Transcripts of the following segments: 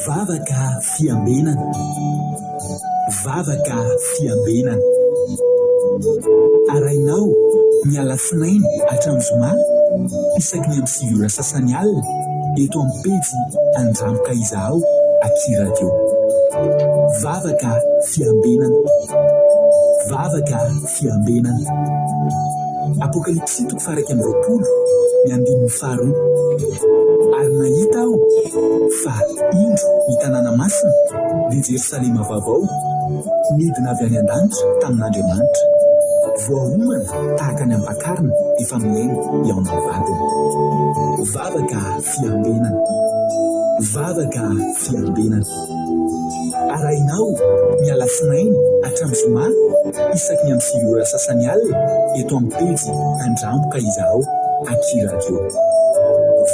Vavaka fiambenana. Vavaka fiambenana. Arainao miala sinainy hatramin'ny zoma isaky ny amin'ny 7 sasany alina eto amin'ny pejy Andramoka izaho akiradio. Vavaka fiambenana. Vavaka fiambenana. Apokalipsy 1:20 ny 5:2. Ary nahita aho fa indro ny tanàna masina dia Jerosalema vaovao midina avy any an-danitra tamin'Andriamanitra, voahomana tahaka ny ampakarina efa miaina eo amin'ny vadiny. Vavaka fiambenana. Vavaka fiambenana. Arainao miala sinainy hatramin'ny zoma isaky ny amin'ny 7 sasany alina eto amin'ny pejy Andramoka izaho akiradio.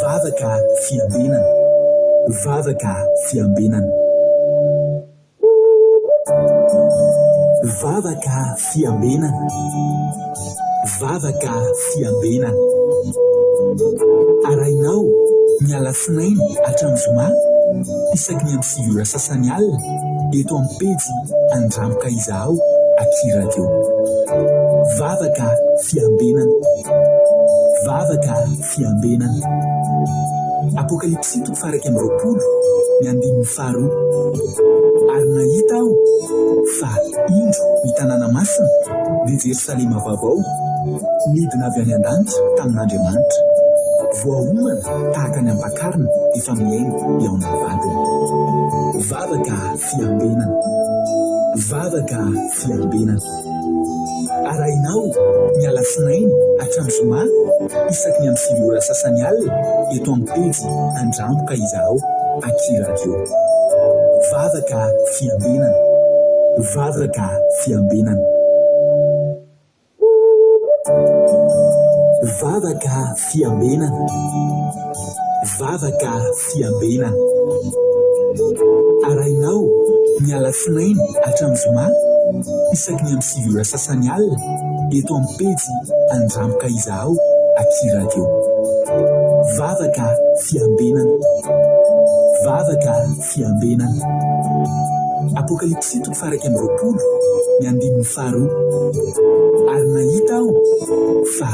Vavaka fiambenana. Vavaka fiambenana. Vavaka fiambenana. Vavaka fiambenana. Arainao miala sinainy hatramin'ny zoma isaky ny amin'ny 7 sasany alina eto amin'ny pejy Andramoka izaho akiradio. Vavaka fiambenana. Vavaka fiambenana. Apokalipsy 1:20 ny 5:2. Ary nahita aho fa indro ny tanàna masina dia Jerosalema vaovao midina avy any an-danitra tamin'Andriamanitra, voahomana tahaka ny ampakarina efa miaina eo amin'ny vadiny. Vavaka fiambenana. Vavaka fiambenana. Arainao miala sinainy hatramin'ny zoma isaky ny amin'ny 7 sasany alina eto amin'ny pejy Andramoka izaho akiradio. Vavaka fiambenana. Vavaka fiambenana. Vavaka fiambenana. Vavaka fiambenana. Arainao miala sinainy hatramin'ny zoma isaky ny amin'ny 7 sasany alina eto amin'ny pejy Andramoka izaho akiradio. Vavaka fiambenana. Vavaka fiambenana. Apokalipsy 1:20 ny 5:2. Ary nahita aho fa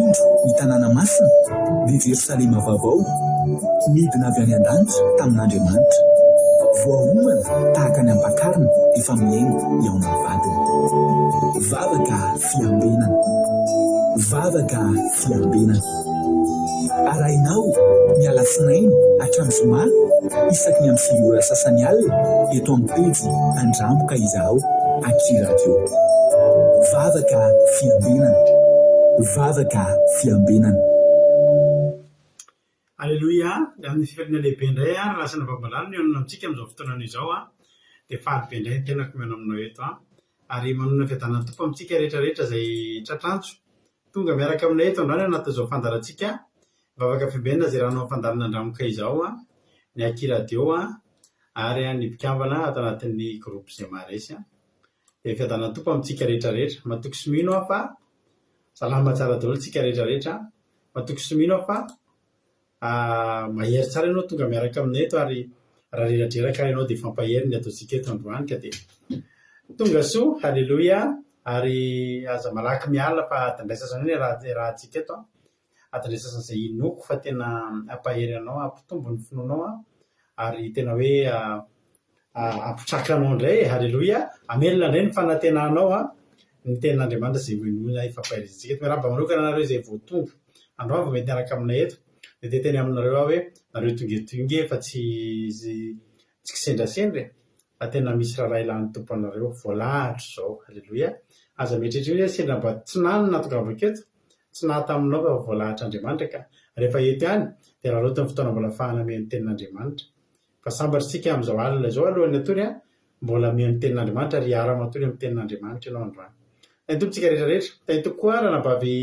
indro ny tanàna masina dia Jerosalema vaovao midina avy any an-danitra tamin'Andriamanitra, voahomana tahaka ny ampakarina efa miaina eo amin'ny vadiny. Vavaka fiambenana. Vavaka fiambenana. Arainao miala sinainy hatramin'ny zoma isaky ny amin'ny 7 sasany alina eto amin'ny pejy Andramoka izaho akiradio. Vavaka fiambenana. Vavaka fiambenana. Alleluia. Amin'ny fiferina lehibe indray lasana babalana ny onona amintsika amin'izao fotoana izao dia faly be indray ny tenako miano aminao eto ary manona fiadanan'ny tompo amintsika rehetrarehetra izay tratranjo tonga miaraka aminay eto androany anatin'izao fandarantsika vavaka fiambenana izay ranao fandarana Andramoka izao ny akiradio ary ny mpikambana ato anatin'ny groupe izay maharesy dia fiadanan'ny tompo amintsika rehetrarehetra. Matoky sy mino fa salama tsara daholo tsika rehetrarehetra. Matoky sy mino fa mahery tsara ianao tonga miaraka aminay eto ary raha reradreraka ianao dia fampahery ny ataontsika eto androany ka dia tonga soa. Halleluia. Ary aza malaky miala fa atandraisasana ny raha antsika eto atandraisasana izay inoko fa tena ampahery anao, ampitombo ny finoanao ary tena hoe ampitraka anao indray. Halleluia. Amelona indray ny fanantenanao ny tenin'Andriamanitra izay hoenona ifampaherizantsika eto. Miarahaba manokana nareo izay voatonga androany vao mety miaraka aminay eto dia teny aminareo hoe nareo tongetonge fa tsy kisendrasendra fa tena misy raha ilan'ny tompo anareo voalahatra izao. Halleluia. Aza mieritreritra hoe sendra mba tsy nany natongavako eto tsy nahataminao fa voalahatra Andriamanitra ka rehefa eto ihany dia raha loatra ny fotoana mbola fahanamian'ny tenin'Andriamanitra fa sambatritsika amin'izao alina izao alohan'ny atory mbola mian'ny tenin'Andriamanitra ary hiara-matory amin'ny tenin'Andriamanitra ianao androany. Ny tompontsika rehetrarehetra tany tokoa raha nabavy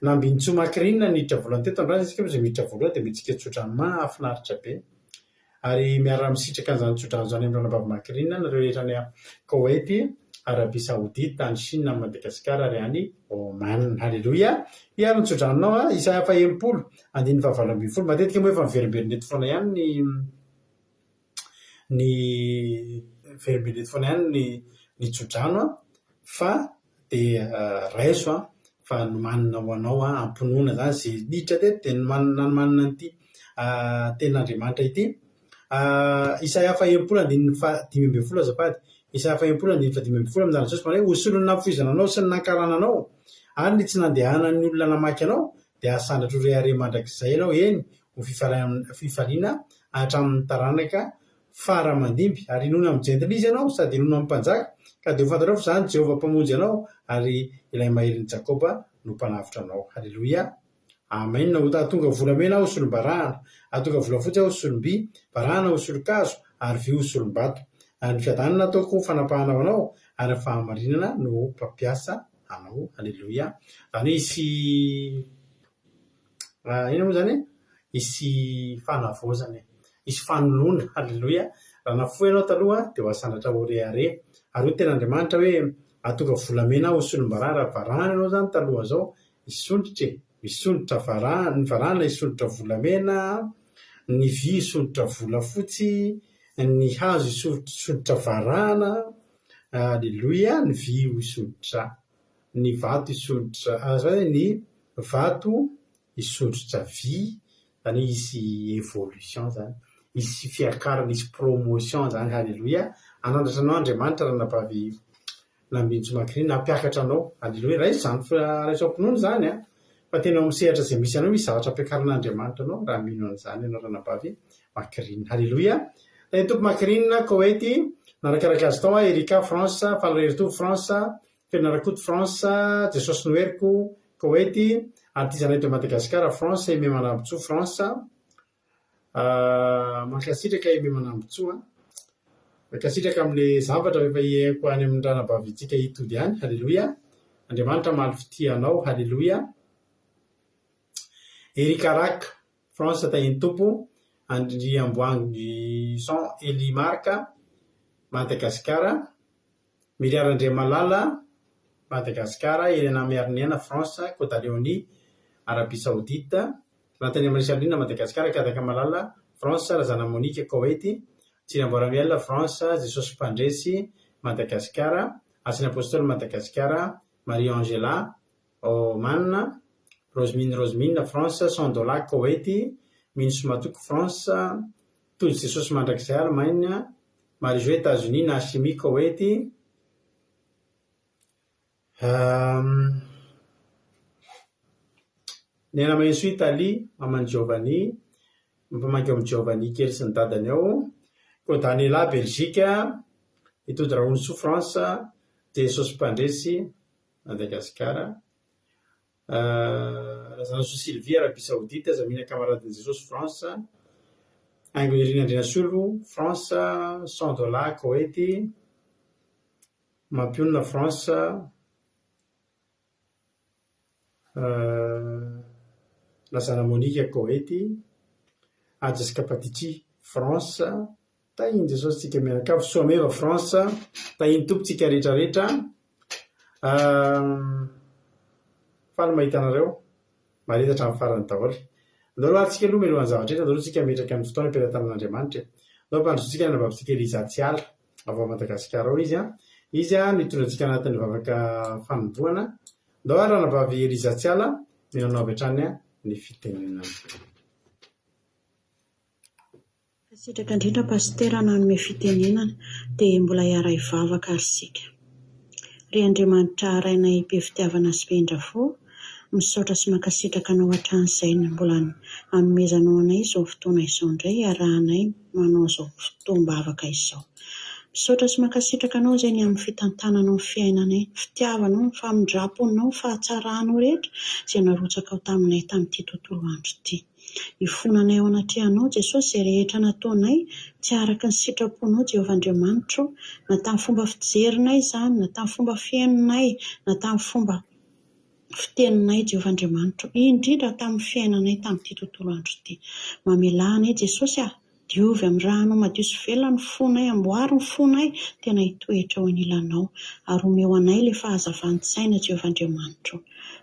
nambintsoma-kirinina niditra voalohany teto androany isika izay miditra voalohany dia mitsika tsodrano mahafinaritra be ary miara misitraka an'izany tsodrano izany amin'ny nabavy-makirinina nareo rehetra ny Koweït, Arabia Saoudite, any Chine, Madagasikara ary any Oman. Halleluia. Hiara ny tsodranonao isa fa 70 andiny 7 matetika moa efa miverimberina eto foana ihany ny verimbelety foana ihany ny tsodrano fa dia raiso fa nomanina ho anao ampinoana zany zay ditra teto dia nanomanina nyity tenin'Andriamanitra ity. Isaia 5:5 azafady. Isaia 5:5 amizany Jesosy manao hoe hosolon'ny nafizinanao sy ny nankarananao ary ny tsy nandehanan'ny olona namaky anao dia asandratro rehare mandrakizay ianao eny ho fifaliana hatramin'ny taranaka faramandimby ary inona mijentina izy ianao sady inona mpanjaka ka dia ho fantarao fa zany Jehovah mpamonjy anao ary ilay mahery ny Jakoba no mpanavitra anao. Halleloia. Amen. Atonga volamena aho solombarahana, atonga volafotsy aho solomby, barahana ho solokazo ary vy ho solombato. Ary ny fiadanana ataoko fanapahana ho anao ary ny fahamarinana no mpampiasa anao. Halleloia. Zany isy ina moa zany isy fanavaozana, isy fanoloana. Halleloia. Raha nafoy ianao taloha dia ho asandatra ho rehare. Ary ho ten'Andriamanitra hoe atonga volamena ho solombarahana raha varahana ianao zany taloha zao isondrotra ny varahana isondrotra volamena, ny vy isondrotra volafotsy, ny hazo isondrotra varahana. Halleloia. Ny vy isondrotra, ny vato isondrotra ny vato isondrotra vy. Zany isy évolution zany, isy fiakarana, isy promotion zany. Halleloia. Anandratra anao Andriamanitra raha nabavy nambinjo makrina hampiakatra anao. Halleloia. Raiso zany raiso ampinono zany fa tena misehatra zay misy anao misy zavatra ampiakaran'Andriamanitra anao raha mino an'izany ianao raha nabavy makrina. Halleloia. Tany tompo makrina Koweïty narakaraka azy tao Erika France, Falarery France, Fenarakoto France, Jesosy Noeriko Koweïty, artizanay to Madagasikara France, Aimé Manambotsoa France, mankasitraka Aimé Manambotsoa, mankasitraka amin'ilay zavatra efa hiaiko any amin'ny ranabavintsika hitody ihany. Halleloia. Andriamanitra maly fitianao. Halleloia. Erika Rak France tahiny tompo, Andry Amboangy Jean Elimarka Madagasikara, Miliara Andriamalala Madagasikara, Elena Miarniana France, Côte d'Ivoire Arabie Saoudite, Natania Marisalina Madagasikara, Kadaka Malala France, Razana Monique Koweïty, Tsinamboramiel France, Jesosy Mpandresy Madagasikara, Asina Apostole Madagasikara, Marie Angela Oman, Rosemine France, Sandola Koweïty, Minso Matoko France, Tony Jesosy Mandrakizay Allemagne, Marie-Jo États-Unis, Nashimi Koweïty, Nena Mainso Italie, Mamany Giovanni, mpamaky amin'ny Giovanni kely sy ny dadany ao, Kodanela Belgique, Itody Raontso France, Jesosy Mpandresy Madagasikara, Razana So Sylvie Arabie Saoudite, Zamina Kamaradin'i Jesosy France, Aingo Irina Andrinasolo France, Sandola Koweïty, Mampionna France, Lazana Monique Koweïty, Jessica Patici France, tahiny Jesosy tsika mianakavy, Soameva France, tahiny tompotsika rehetrarehetra. Faly mahitanareo maretatra amin'ny farany daholo. Andao lohatsika aloha melohan'ny zavatra rehetra, andao tsika metraka amin'ny fotoana mpiara-tamin'Andriamanitra. Andao mpandrotsika nababitsika Eliza Tsiala avy Madagasikara ao izy izy nitondratsika anatin'ny vavaka fanombohana. Andao raha nabavy Eliza Tsiala minanao avy hatrany ny fitenenana. Sitraka indrindra pastera nanome fitenenana dia mbola hiara hivavaka ary sika. Ry Andriamanitra arainay be fitiavana sy pendrafo, misaotra sy mankasitraka anao hatramin'izay mbola hanomezanao anay izao fotoana izao indray arahanay manao izao fotoam-bavaka izao. Misaotra sy mankasitraka anao izay ny amin'ny fitantananao ny fiainanay, fitiavanao, ny famindraponao, ny fahatsarahanao rehetra izay narotsaka ao taminay tamin'ity tontolo andro ity. Ifonanay ao anatrehanao Jesosy izay rehetra nataonay tsy araka ny sitraponao Jehovah Andriamanitra, na tamin'ny fomba fijerinay izany, na tamin'ny fomba fiainanay, na tamin'ny fomba fiteninay Jehovah Andriamanitra, indrindra tamin'ny fiainanay tamin'ity tontolo andro ity. Mamelanay Jesosy diovy amin'ny rahanao madio sy velona ny fonay, amboary ny fonay, tena hitoetra ao anilanao ary omeo anay ilay fahazavan-tsaina Jehovah Andriamanitra.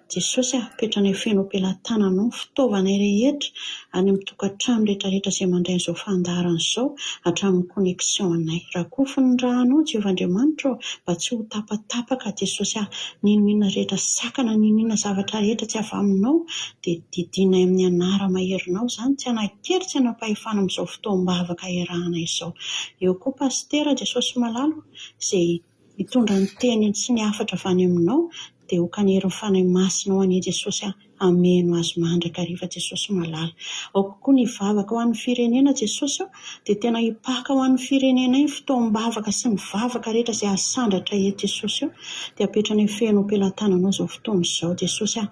Jesosy apetrany feno am-pelantananao fitaovana rehetra any amin'ny tokantrano rehetrarehetra izay mandray an'izao fandaharana izao hatramin'ny connexion anay. Rakofony ny rahanao Jehovahandriamanitra mba tsy ho tapatapaka Jesosy ninona rehetra sakana ninona zavatra rehetra tsy avy aminao dia didinay amin'ny anara maherinao izany tsy anakery tsy anapahefana amin'izao fotoam-bavaka iarahana izao. Eo koa pastera Jesosy malalo izay mitondra ny teny sy ny hafatra avy any aminao dia ho kanery ny fanahy masina ho an'i Jesosy ameno azy mandraka hariva Jesosy malala. Ao koa ny vavaka ho an'ny firenena Jesosy dia tena hipaka ho an'ny firenena iny fotoam-bavaka sy ny vavaka rehetra izay asandratra eto Jesosy dia apetrany feno am-pelantananao izao fotoana izao Jesosy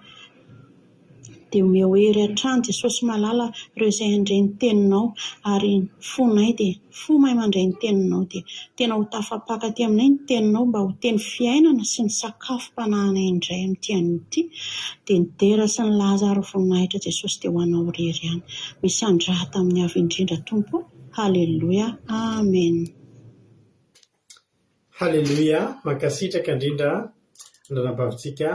dia omeo hery hatrany Jesosy malala ireo izay handray ny teninao ary fonay dia fo mahay mandray ny teninao dia tena ho tafapaka aty aminay ny teninao mba ho teny fiainana sy ny sakafo mpanahana indray amin'ity an'ity dia ny dera sy ny Lazaro voninahitra Jesosy dia ho anao irery ihany. Misy andrata amin'ny avy indrindra Tompo. Haleloia. Amen. Haleloia. Mankasitraka indrindra andranam-bavitsika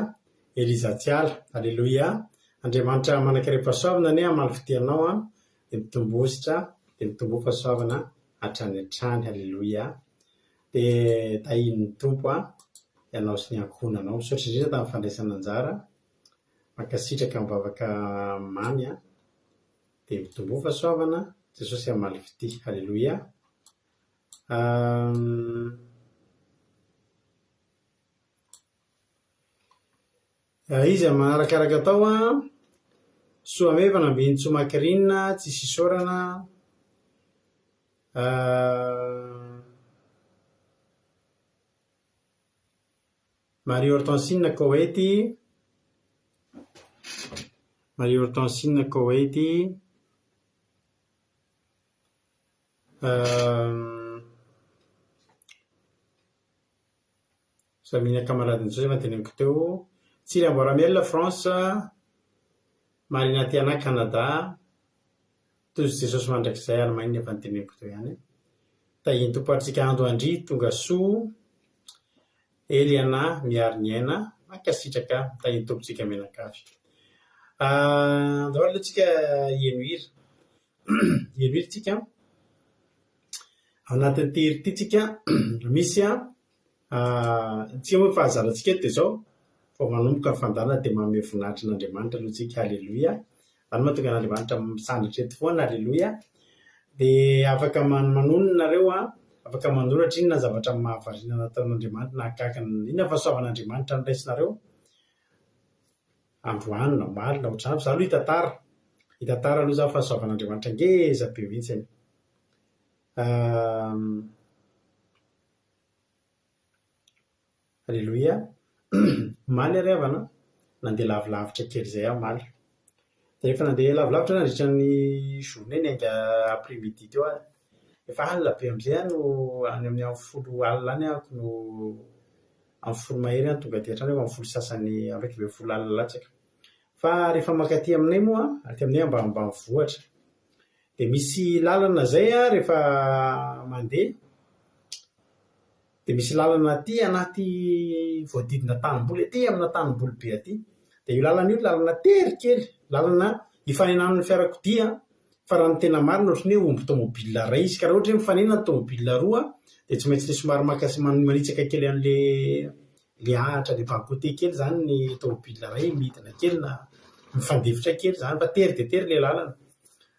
Eliza Tsiala. Haleloia. Andriamanitra manankarena fahasoavana ne amaly fidianao dia mitombositra dia mitombo fahasoavana hatrany hatrany. Haleloia. Dia tahin'ny Tompo ianao sy ny ankohonanao misaotra indrindra tamin'ny fandraisana anjara mankasitraka mivavaka mamy dia mitombo fahasoavana Jesosy amaly fitia. Haleloia. Izy manarakaraka atao soa meva nambiany tsomakirinina tsy sisorana Marie Hortensine Koety Samina camaradiny Joseph teneniko teo Tsily Amboramel France Marina Tiana Canada tozy Jesosy mandrakizay Allemagne efa nyteneniko teo ihany tahiny Tompo atsika Ando Andry tonga soa Eliana miary ny aina mankasitraka tahiny Tompotsika menakafy andao tsika Enuire tsika anatin'ny tery ity tsika misy tsika moa fahazarantsika eto dia zao fa manomboka ny fandarana dia manome voninahitra n'Andriamanitra aloha tsika. Haleloia. Zany mahatonga n'Andriamanitra misandritra eto foana. Haleloia. Dia afaka manonona nareo afaka manoratra inona zavatra mahavariana nataon'Andriamanitra nahakaka inona fahasoavan'Andriamanitra ny raisinareo androany na omaly na ohatrany. Za aloha hitantara aloha za fahasoavan'Andriamanitra ngeza be mihitsy. Haleloia. Maly ary avana nandeha lavilavitra kely izay maly dia rehefa nandeha lavilavitra nandritra ny journée ny anga après-midi teo efa alina be amin'izay no any amin'ny 10 alina any no amin'ny 10 mahery tonga dia hatrany amin'ny 10 sasany araiky be 10 alina latsaka fa rehefa makaty aminay moa aty aminay ambanimbany vohatra dia misy lalana zay rehefa mandeha dia misy lalana aty anaty voadidina tanimboly aty amina tanimboly be aty dia io lalana io lalana tery kely lalana hifanenan'ny fiarakodia fa raha ny tena marina ohatrany hoe omby tomobile iray izy ka raha ohatra hoe mifanena ny tomobile roa dia tsy maintsy le somary manitsaka kely an'le ahatra le bankote kely zany ny tomobile iray midina kely na mifandefitra kely zany fa tery dia tery le lalana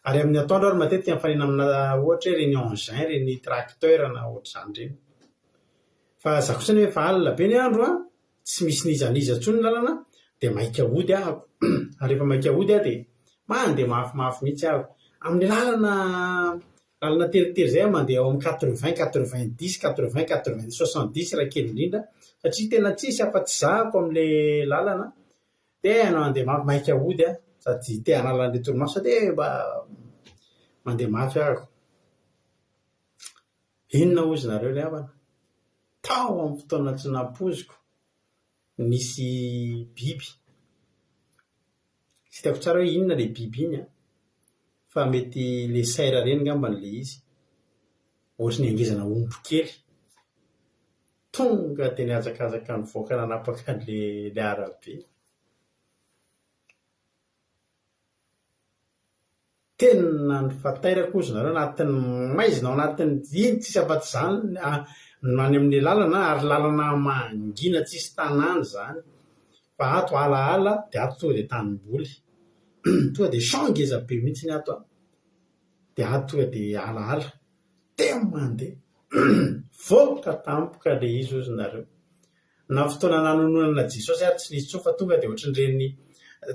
ary amin'ny atoandro ary matetika mifanena amina ohatra hoe reny engin reny tracteur na ohatr'izany reny fa za kosa ny efa alina be ny andro tsy misy nizaniza intsony ny lalana dia maika hody ahako ary rehefa maika hody dia mandeha mafimafy mihitsy ahako amin'ny lalana teritery zay mandeha ao amin'ny 80 90 80 90 70 raha kely indrindra satria tena tsisy afa-tsy zahako amin'le lalana dia mandeha maika hody sady te hanala an'ilay torimaso dia mba mandeha mafy ahako. Inona ozy nareo le havana tao amin'ny fotoana tsy nampoziko nisy biby tsy hitako tsara hoe inona le biby iny fa mety le saira reny ngambany le izy ohatrany angezana omby kely tonga dia niazakazaka nivoaka nanapaka le arabe tena ny fatairako ozy nareo anatin'ny maizina ao anatin'ny iny tsisy afa-tsy izany nany amin'ny lalana ary lalana mangina tsisy tanàny zany fa ato alaala dia ato tonga dia tanimboly tonga dia changeza be mihitsy ny ato dia ato tonga dia alaala teo mandeha voaka tampoka le izy ozy nareo na fotoana nanononana Jesosy ary tsy nisy tsoa fa tonga dia ohatran'ireny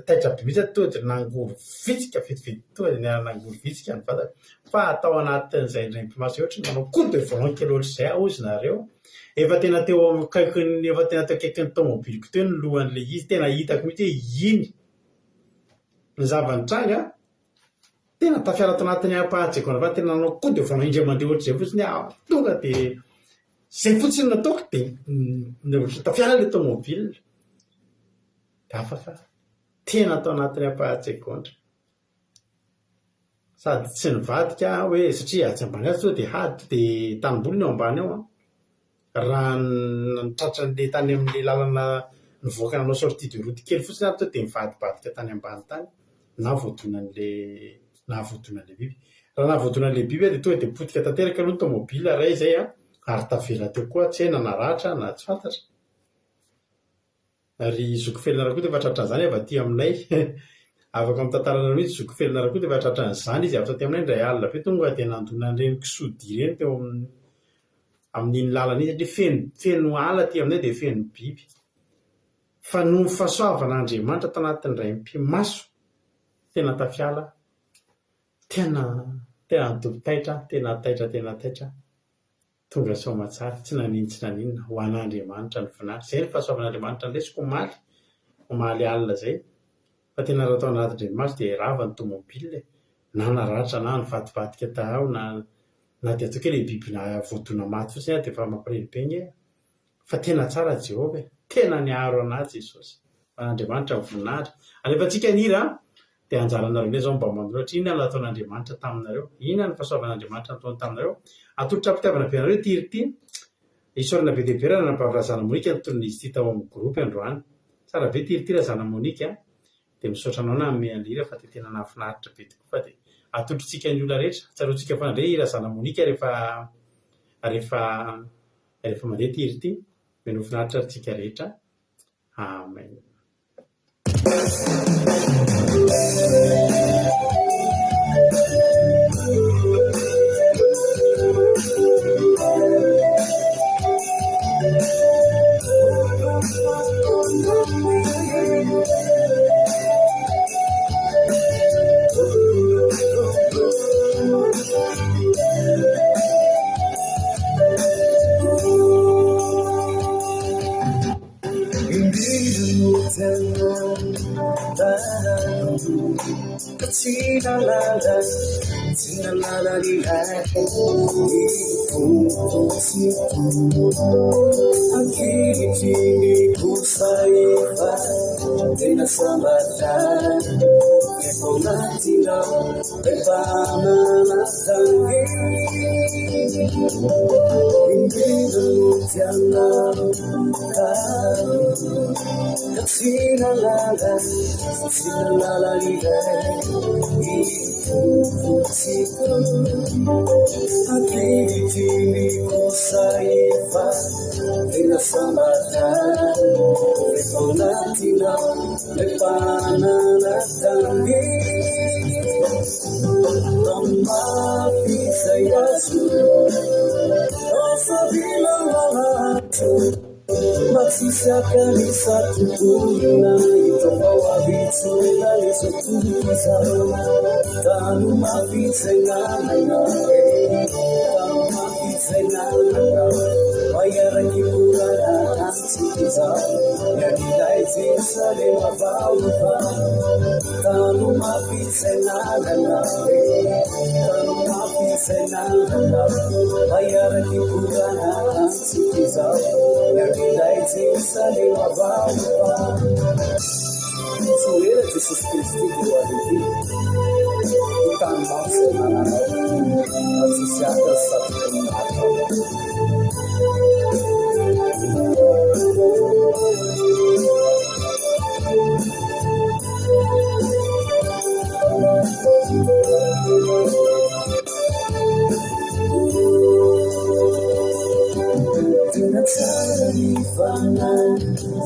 taitra be mihitsy tonga dia nangoro vitsika vetivety tonga dia nangoro vitsika ny vatana fa atao anatin'izay indray mpimaso ohatra manao coup de volant kely ohatr'izay ozy nareo efa tena teo akaikiny tomobiliko teo ny lohan'le izy tena hitako mihitsy hoe iny ny zavanitranga tena tafiara ato anatin'ny ampahatsykona fa tena nanao coup de volant indray mandeha ohatr'izay fotsiny tonga dia zay fotsiny nataoko dia tafiara le tomobile dia afaka tena atao anatin'ny ampahatsekondra sady tsy nivadika hoe satria atsy ambany azy dia hady dia tanimboly ny ao ambany ao raha nitratra'le tany amin'le lalana nivoaka nanao sortie de route kely fotsiny ary to dia mivadibadika tany ambany tany na voadonan'le biby raha navoadonan'le biby dia tonga dia potika tanteraka aloha ny tomobile ray izay ary tavela teo koa tsy hay na naratra na tsy fantatra ary zoko felina raha koa dia efa tratran'izany avy aty aminay afaka mitantarana mihitsy zoko felina raha koa dia efa tratran'izany izy avy aty aminay indray alina be tonga dia nandonan'ireny kisody ireny teo amin'iny lalana iny satria feno ala aty aminay dia feno biby fa no fahasoavan'Andriamanitra tanatin'indray mpimaso tena tafiala tena nitoby taitra tena taitra tonga soamatsara tsy naninona ho an'Andriamanitra ny voninahitra izay ny fahasoavan'Andriamanitra ndresiko omaly alina izay fa tena raha atao anatin-dranomasy dia rava ny tomobile na naratra na nivadibadika tahao na dia atao kely biby na voadona maty fotsiny dia efa mampirelibeny fa tena tsara Jehovah tena niaro anazy Jesosy Andriamanitra ny voninahitra alefantsika nira dia anjaranareo ilay zao mba mandoro ohatra inona no nataon'Andriamanitra taminareo inona ny fahasoavan'Andriamanitra nataony taminareo atolotra mpitiavana be anareo ity isorana be dehibe raha nampavra zana Monika nytony izy ity tao amin'ny groupe androany tsara be tiritira zana Monika dia misaotra anao na amin'ny alira fa dia tena nahafinaritra be tokoa fa dia atolotritsika ny olona rehetra tsaroantsika fa ndray ira zana Monika rehefa mandeha tirity meno finaritra tsika rehetra amen.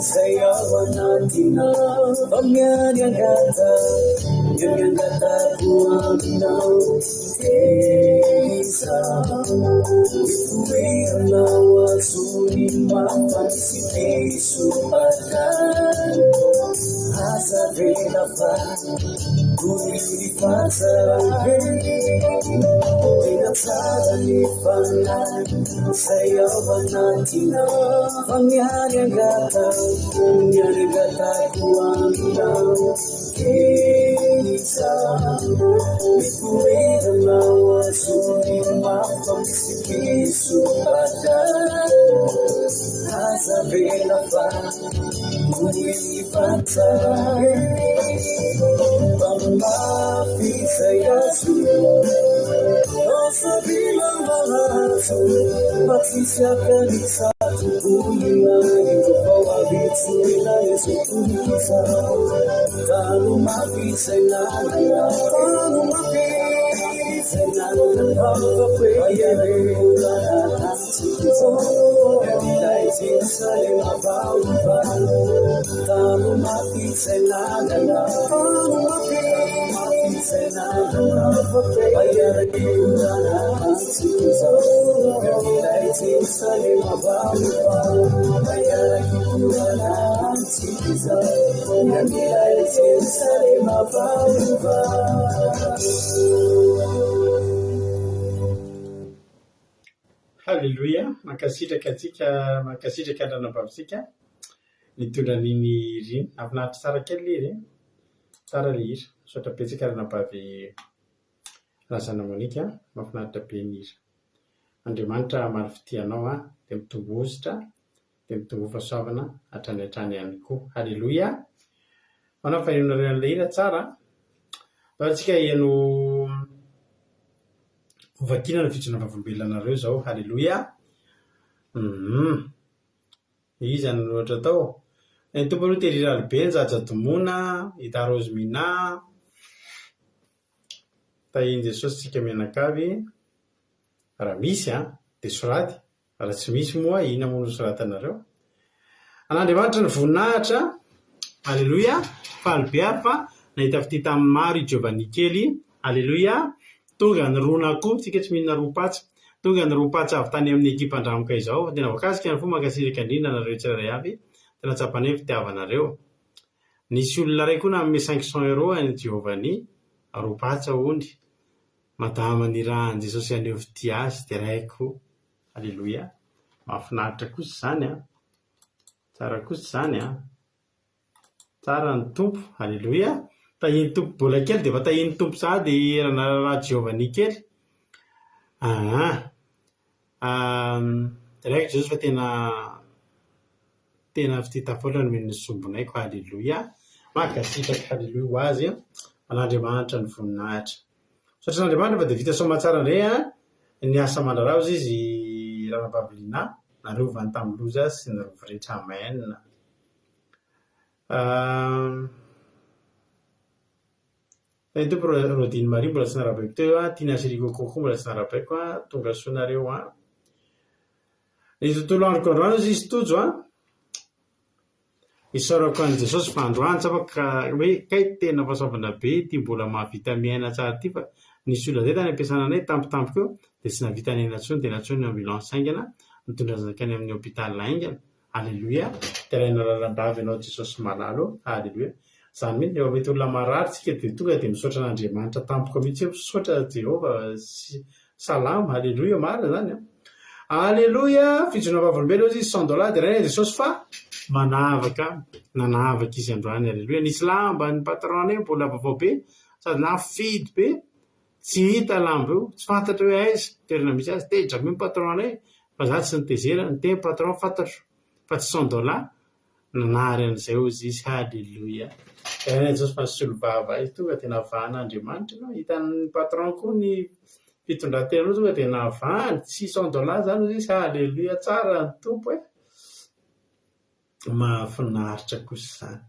sayawanantina pamyanyagata nyanyagata kuanau esa ikuwena wasuni mafansipesu akan hasabela fa kulipasa tinapsada nifangan sayawanantina pamyanyagata nyanyagata kuanau esa ikuwena wasuni mafansipesu akan hasabela fa kulipasa Pamafi sayasu Osabilang mahasa Magsisyakan sa tutulingan Ito pawabit sulinay sa tulikisa Kalumapi sa nanaya Kalumapi sa nanaya Payarin ko na ang sikisa Kailanay sinsa limabawang Kalumapi sa nanaya Kalumapi sa nanaya Payarin ko na ang sikisa Kailanay sinsa limabawang Payarin ko na ang sikisa Kailanay sinsa limabawang. Halleluja, mankasitraka andranam-bavitsika nitondra n'iny riny afinaritra tsara kely liry tsara le hira sotra betsaka ranam-bavy razana Monika mahafinaritra be ny hira. Andriamanitra marifitianao dia mitombo ozitra dia mitombo fahasoavana hatrany hatrany ihany koa. Halleluja. Manao fahinonareo an'ilay hira tsara antsika hiano ovakina na fitsona vavolombelonareo zao. Halleluja. Izany loatra tao ny tompo aloha terira alibe nyjajadomona hita rozy mina tahiny Jesosy tsika mianakavy raha misy dia soraty raha tsy misy moa ina moa no soratanareo. An'Andriamanitra ny voninahitra. Halleluja. Fa alibe fa nahita fity tamin'ny maro i Giovanni kely. Halleluja. Tonga ny ronako tsika tsy mihinana ro-patsa tonga ny ro-patsa avy tany amin'ny ekipa andramoka izao tena voakasika ny fo mankasirika indrindra nareo tsirairay avy tena tsapanay fitiavanareo. Nisy olona ray koa nanome 500 € any Giovanni ro-patsa ondy madama ny rahan'i Jesosy aneo fity azy dia raiko. Halleluja. Mahafinaritra kosa izany tsara kosa izany tsara ny tompo. Halleluja. Tahiny tompo bola kely dia efa tahiny tompo sady raha Giovanni kely. Raiko Jesosy fa tena fititafolana nomeny sombonayko. Halleluja. Mankasitraka halleluja ho azy an'Andriamanitra ny voninahitra. Satria n'Andriamanitra fa dia vita soamantsara indray ny asa mandraraozy izy ranam-baviliana narovany tamin'ny loza sy ny rovo rehetra. Amen. Ny tompo Rodiny Maria mbola tsy narabaiko teo Tina Siriko kokoa mbola tsy narabaiko tonga soanareo ny tontolo androko androany izy tojo isorako an'i Jesosy fa androany tsapaka hoe kay tena fahasoavana be ty mbola mahavita miaina tsara ty fa nisy olona zay tany ampiasana anay tampotampoka eo dia tsy navita ny aina intsony dia natsony ny ambulance aingana nitondra zakany amin'ny hôpitala aingana. Halleluja. Teraina lalandavy ianao Jesosy malalo. Halleluja. Izany mihitsy rehefa mety olona marary tsika dia tonga dia misaotra n'Andriamanitra tampoka mihitsy misaotra Jehova salama. Halleluja. Marina zany Halleluja. Fitsona vavolombelona izy $100 dia raha Jesosy fa nanavaka izy androany. Halleluja. Nisy lamba ny patron mbola vaovao be sady nafidy be tsy hita lamba io tsy fantatra hoe aiza toerana misy azy tedra be ny patron fa za tsy nitezera ny teny patron fantatro fa tsy $100 nanary an'izay ozy izy. Halleluja. Jesosy fa nisolobava izy tonga dia navan'Andriamanitra no hitan'ny patron koa ny fitondrantenanao tonga dia navany tsy $100 zany ozy izy. Halleluja. Tsara ny tompo mahafinaritra kosa izany.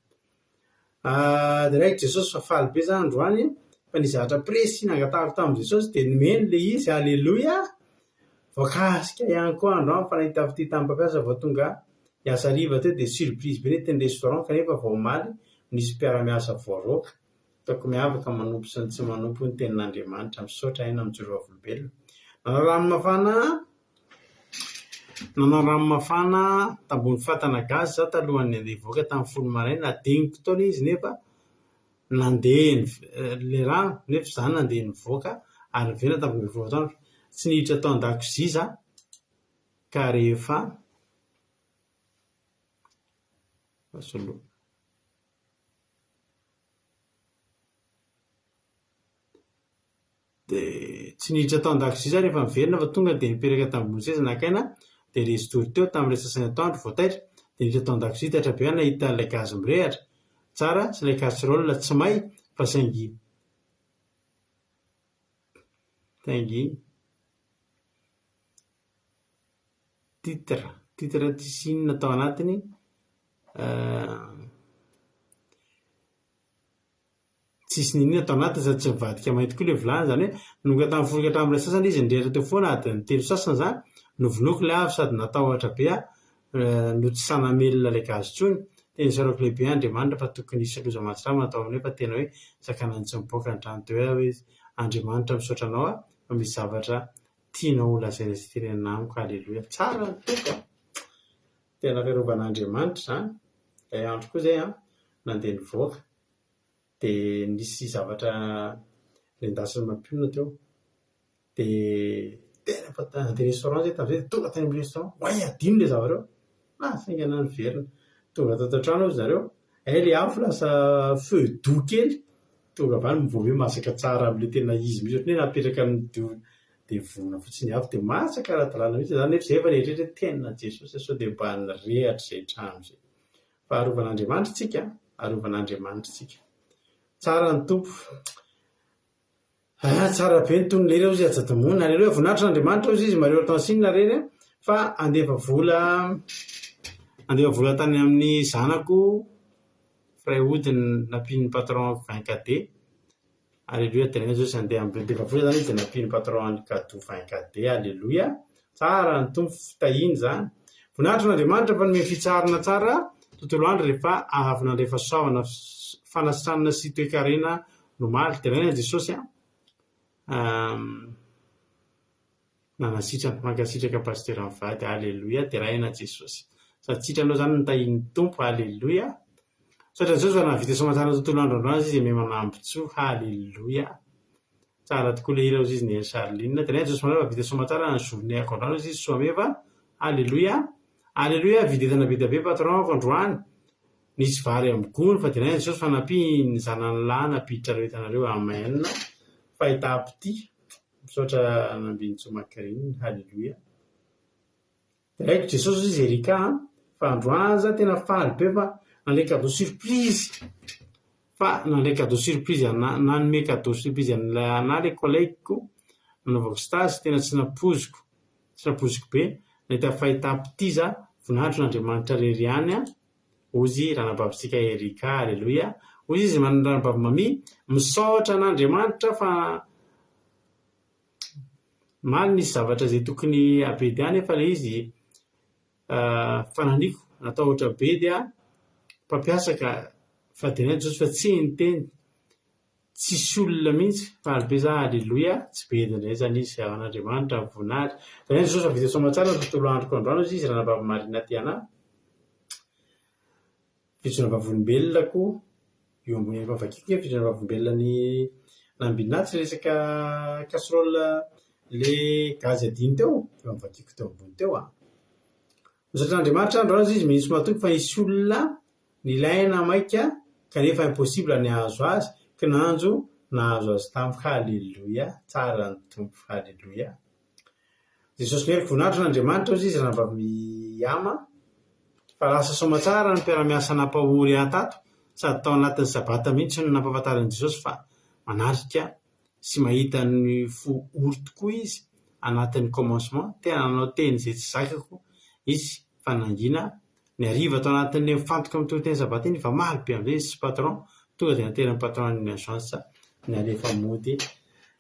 Dia raiko Jesosy fa faly be zany androany fa nizahatra presy nangatahako tamin'i Jesosy dia nomeny le izy. Halleluja. Voakasika ihany koa androany fa nahita fity tamin'ny mpampiasa vao tonga hiasa riva teo dia surprise be teny restaurant kanefa vao maly nisy mpiara-miasa voaroaka taoko miavaka manompo sy ny tsy manompo ny tenin'Andriamanitra misaotra aina mijoro vavolombelona. Nanao rano mafana tambony fatana gazy za talohan'ny andeha hivoaka tamin'ny folo maraina adiniko taona izy nefa nandeha le raha nefa za nandeha nivoaka ary vena tamin'ny voataona tsy niditra tao an-dakozia za ka rehefa dia tsy niditra tao an-dakozia za rehefa miverina fa tonga dia nipetraka tambony seza nakaina dia rezidory teo tamin'ilay sasany atoandro voataitra dia niditra tao an-dakozia taitra be nahita ilay gazy mirehatra tsara sy ilay kasirolina tsy may fa saingy titra tisinina tao anatiny tsisy ninina tao anatiny sady tsy mivadika mainty koa ilay vilany zany hoe nonga tamin'ny foroka hatramin'ilay sasany izy nirehatra teo foana adiny telo sasany zany novinoko ilay avy sady natahotra be no tsy sanamelona ilay gazy tsony teny saroko lehibe Andriamanitra fa tokony hisy loza mahatsirama natao amin'io fa tena hoe sakanany tsy miboaka ny trano teo hoe Andriamanitra misaotra anao fa misy zavatra tianao lazaina sy tenenina amiko. Haleloia, tsara ny toka tena fiarovan'Andriamanitra zany. Ilay andro koa zay nandeha nivoaka dia nisy zavatra endasiny mampionona teo dia tena andeha restaurant zay tamin'izay tonga tany amin'ny restaurant oay adino ilay zavatra eo sainga na niverina tonga tao an-trano ao zareo ilay afo lasa feu doux kely tonga avany mivoa hoe masaka tsara amin'ilay tena izy mihitsy ohatran'ny hoe napetraka amin'ny dia vonona fotsiny afo dia masaka ara-dalàna mihitsy zany nefa izay efa rehetrarehetra tena Jesosy sao dia mba nirehatra izay trano izay fa arovan'Andriamanitra tsika tsara ny tompo tsara be ny tony lera izy ajadomonina aleloha voninahitra n'Andriamanitra izy Mario Tansinina reny fa andefa vola tany amin'ny zanako Fraiody nampiny patron 20 cadet. Aleloia, tena Jesosy andefa vola zany izy nampiny patron cadeau 20 cadet. Aleloia, tsara ny tompo fitahiny zany voninahitra n'Andriamanitra fa nomeny fitsarana tsara tontolo andro rehefa avy nandrefa saona fanasana sy toe-karena nomaly tena Jesosy nanasitrana mankasitraka pasitera mivady. Aleloia, teraina Jesosy sady sitranao zany nitahiny tompo. Aleloia, satria Jesosy fa nahavita somatsara tontolo andro androany izy ame manambotsoa. Aleloia, tsara tokoa le ira izy ny Charline tena Jesosy manao vita somatsara ny journée-ako androany izy soameva. Aleloia, videtana be be patron-ako androany nisy vary amin'ny gony fa tena Jesosy fa nampiny zanany lahy napiditra reo hitanareo. Amen, fahita-pity misaotra nambiny tsomakariny. Aleloia, teraiko Jesosy izy Erika fa androany za tena faly be fa nandray cadeau surprise nanome cadeau surprise an'ilay collègueko nanaovako stage tena tsy napoziko be nahita fahita-pity za voninahitro n'Andriamanitra rery any ozy ranabavitsika Erika. Aleloia, ozy izy ranabavy mami misaotra n'Andriamanitra fa maly nisy zavatra zay tokony abedy any fa le izy fananiko natao ohatra be dia mpampiasa ka fa tena Jesosy fa tsy niteny tsisy olona mihitsy faly be za. Aleloia, tsy bediny indray zany izy an'Andriamanitra voninahitra tena Jesosy fa vita somatsara ny tontolo androko androany izy ranabavy Marina Tiana fijona vavolombelonako eo ambony mivavakiko fijona vavolombelona ny nambinatsy resaka kasirolina le gazy adiny teo eo mivakiko teo ambony teo misaotra n'Andriamanitra androany izy mihintsy matoky fa isy olona nilaina maika kanefa impossible ny hahazo azy ka nahazo azy tamiko. Haleloia, tsara ny tompo. Haleloia, Jesosy mieriko voninahitra n'Andriamanitra izy ranabavy miama fa lasa somatsara ny mpiara-miasa nampahory atato sady tao anatin'ny sabata mihitsy no nampahafantaran'i Jesosy fa manatrika sy mahita ny fo ory tokoa izy anatin'ny commencement tena nanao teny izay tsy zakako izy fa nangina ny ariva tao anatin'le mifantoka amin'ny toro teny sabata iny fa maly be amin'izay izy sy patron tonga dia naterany patron ny agence ny alefa mody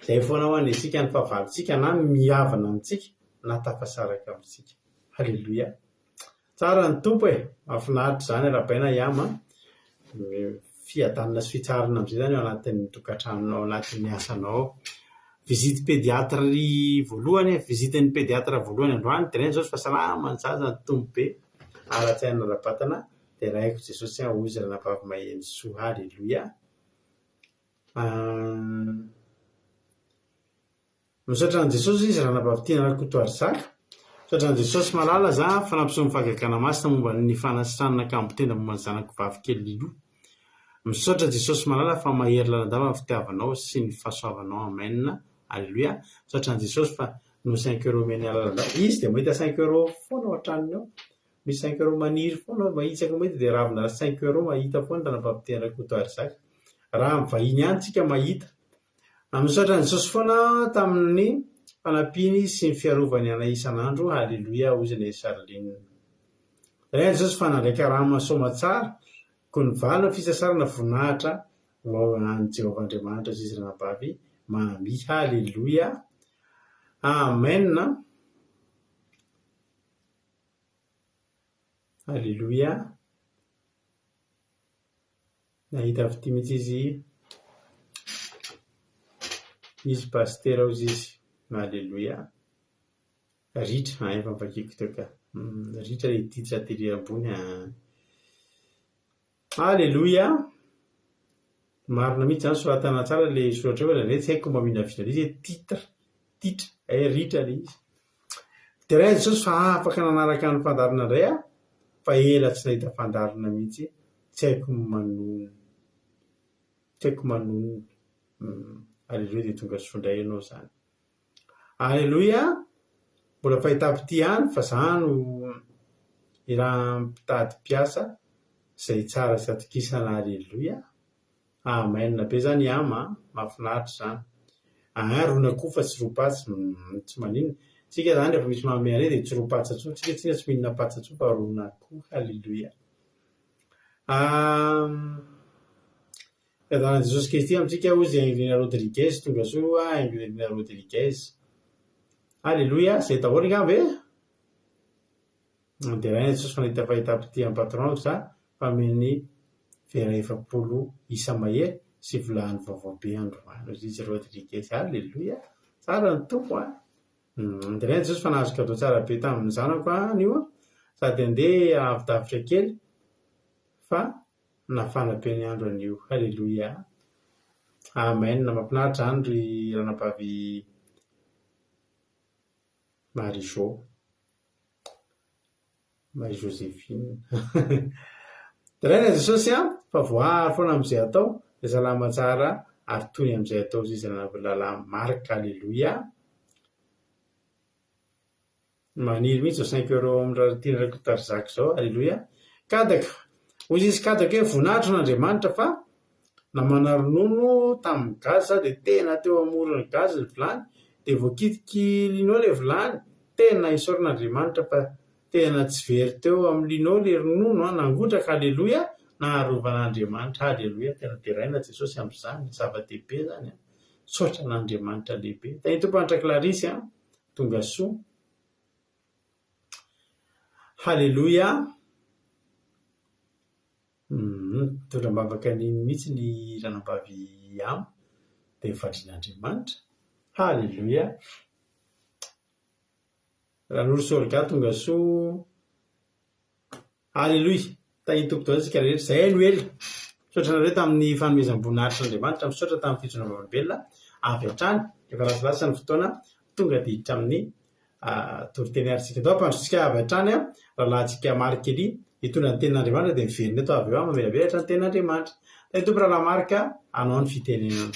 izay foana ho an'isika ny fahavalontsika na mihavana amintsika na tafasaraka amintsika. Haleloia, tsara ny tompo mahafinaritra zany arabaina iama fiadanana sy fitsarana am'izay zany ao anatin'ny tokantranonao, anatin'ny asanao. Vizity pédiatre voalohany, vizitin'ny pédiatre voalohany androany de zao fa salama ny zaza ny tombo be ara-tsaina ara-batana de raiko Jesosy ozy ranavavy maheno soa. Halleluia. Misaotra an' Jesosy izy ranavavy tiana rakotoary zaka. Misaotra an' Jesosy malala za fanampisoa mifagakana masina momba ny fanasitranana kambotenda momba ny zanako vavikely Lilo. Misaotra Jesosy malala fa mahery lalandava ny fitiavanao sy ny fahasoavanao. Amen. Alléluia. Misaotra an' Jesosy fa no 5 € meny lalandava. Izy dia mahita 5 € foana ao an-tranony ao. Misy 5 € maniry foana mahitsaka mahita dia ravina 5 € mahita foana ranavavy tiana rakotoary zaka. Raha mivahiny ihany tsika mahita. Misaotra an' Jesosy foana tamin'ny fanampiny sy ny fiarovany anay isan'andro. Halleluia. Ozy ny Sarline. Ray an' Jesosy fa nandraika raha masoma tsara koa ny valina fisasarana voninahitra ho ao an'ny Jehovah Andriamanitra izy ranavavy mamy. Halleluia. Amen. Halleluia. Nahita avy ty mihitsy izy pastera ozy izy. Halleluia. Ritra efa mivakiko teo ka. Ritra titra tery ambony. Halleluia. Marina mihitsy zany soratana tsara le soratra eo le tsy haiko mamina vina izy titra ritra le izy. De ray Jesosy fa afaka nanaraka ny fandarina indray fa ela tsy nahita fandarina mihitsy. Tsy haiko manonona. Halleluia. De tonga sondray ianao zany. Halleluia. Mbola fahitavy ihany fa zany iraha mpitady piasa izay tsara sy atokisana. Halleluia. Amen be zany ama mahafinaritra zany. Rona koa fa tsy ropatsy tsy maninona. Tsika zany rehefa misy mameare dia tsy ropatsa tsoa. Tsika tsy mihinana patsa tsoa fa rona koa. Halleluia. Fiadanan'i Jesosy Kristy amintsika ozy Angelina Rodriguez tonga soa. Angelina Rodriguez. Halleluia. Zay daholo ngambe. De ray Jesosy fa nahita fahitapity amin'ny patronako za fa meny vera 7 isa mahery sy volany vaovao be androany. Izy Rodriguez. Halleluia. Tsara ny tompo. De ray Jesosy fa nahazo kadao tsara be tamin'ny zanako anio sady andeha avy-davitra kely fa nafanabe ny andro anio. Halleluia. Amen. Mahafinaritra zany ry ranavavy Marie Joséphine. De ray Jesosy fa voary foana amin'izay atao dia salama tsara ary toy amin'izay atao izy ranavavy marika. Halleluia. Maniry mihitsy 5 € amin'ny tiana rakotoary zaka zao. Halleluia. Kadaka ozy izy kadaka hoe voninahitra n'Andriamanitra fa namana ronono tamin'ny gazy dia tena teo amorony gazy ny vilany dia voakitiky linao le vilany tena isaoran'Andriamanitra fa tena tsy very teo amin'ny linao le ronono nangotraka. Halleluia. Naharovan'Andriamanitra. Halleluia. Tena teraina Jesosy amin'izany zava-dehibe zany. Saotra n'Andriamanitra lehibe. Tany tompanitra Clarisy tonga soa. Halleluia. Tondra-bavaka niny mihitsy ny ranavavy amo dia mivadrin'Andriamanitra. Halleluia. Ran'olo Sorga tonga soa. Halleluia. Tany tompo toa tsika rehetra zay no ela. Misaotra nareo tamin'ny fanomezam-boninahitran'Andriamanitra. Misaotra tamin'ny fijona vavam-belona avy hatrany efa lasalasa ny fotoana tonga dia hiditra amin'ny toriteny aritsika tao ampandrotsika avy hatrany rahalahintsika Marikely hitondra ny tenin'Andriamanitra dia miverina eto avy eo mamelavelatra ny tenin'Andriamanitra. Tany tompo rahalahy Marika anao ny fitenenana.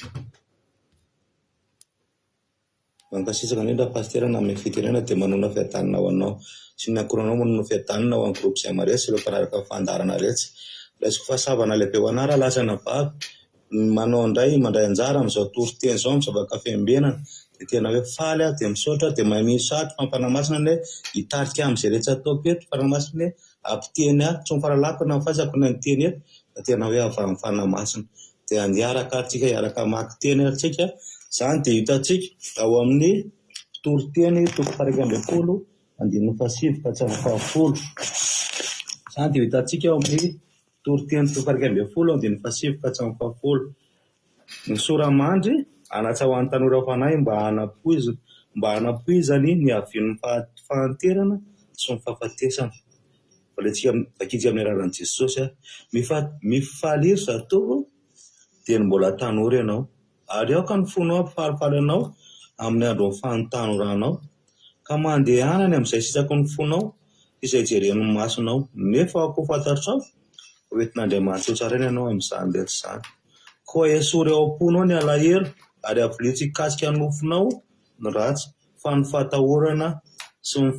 Mankasitraka indrindra pastera na amin'ny fitenena dia manona fiadanana ho anao sy ny akoranao manona fiadanana ho an'ny groupe Saint-Marie sy ireo mpanaraka fandarana rehetra. Laisiko fahasavana lehibe ho anara lasana vavy manao indray mandray anjara amin'izao toriteny izao amin'ny zavaka fiambenana dia tena hoe faly dia misaotra dia mahay satry fampanamasina ny hitarika amin'izay rehetra ataoko eto fanamasina ny ampiteny tsy mifaralapina fahaizako ny teny eto da tena hoe avy amin'ny fanamasina dia andiaraka aritsika hiaraka maki teny aritsika izany dia hitantsika ao amin'ny toriteny toko 120 andininy 7 ka tsy 10. Zany dia hitantsika ao amin'ny toriteny tokarika 20 dia ny 7-10. Ny soramandry anatsa ho an'ny tanora fanahy mba hanapoizany ny avian'ny fahanterana sy ny fahafatesana. Vakitsika amin'ny alalan'i Jesosy mifaly iry zatovo dia ny mbola tanora ianao, ary aoka ny fonao ampifalifaly anao amin'ny andron'ny fanontanoranao, ka mandehanany amin'izay sisaky ny fonao izay jeren'ny masonao, nefa ako fantatrao hoentin'Andriamanitra ho tsaraina ianao amin'izany rehetra izany. Koa esory ao am-ponao ny alahelo, ary avolitsy hikasika ny nofinao ny ratsy, fa ny fahatahorana sy ny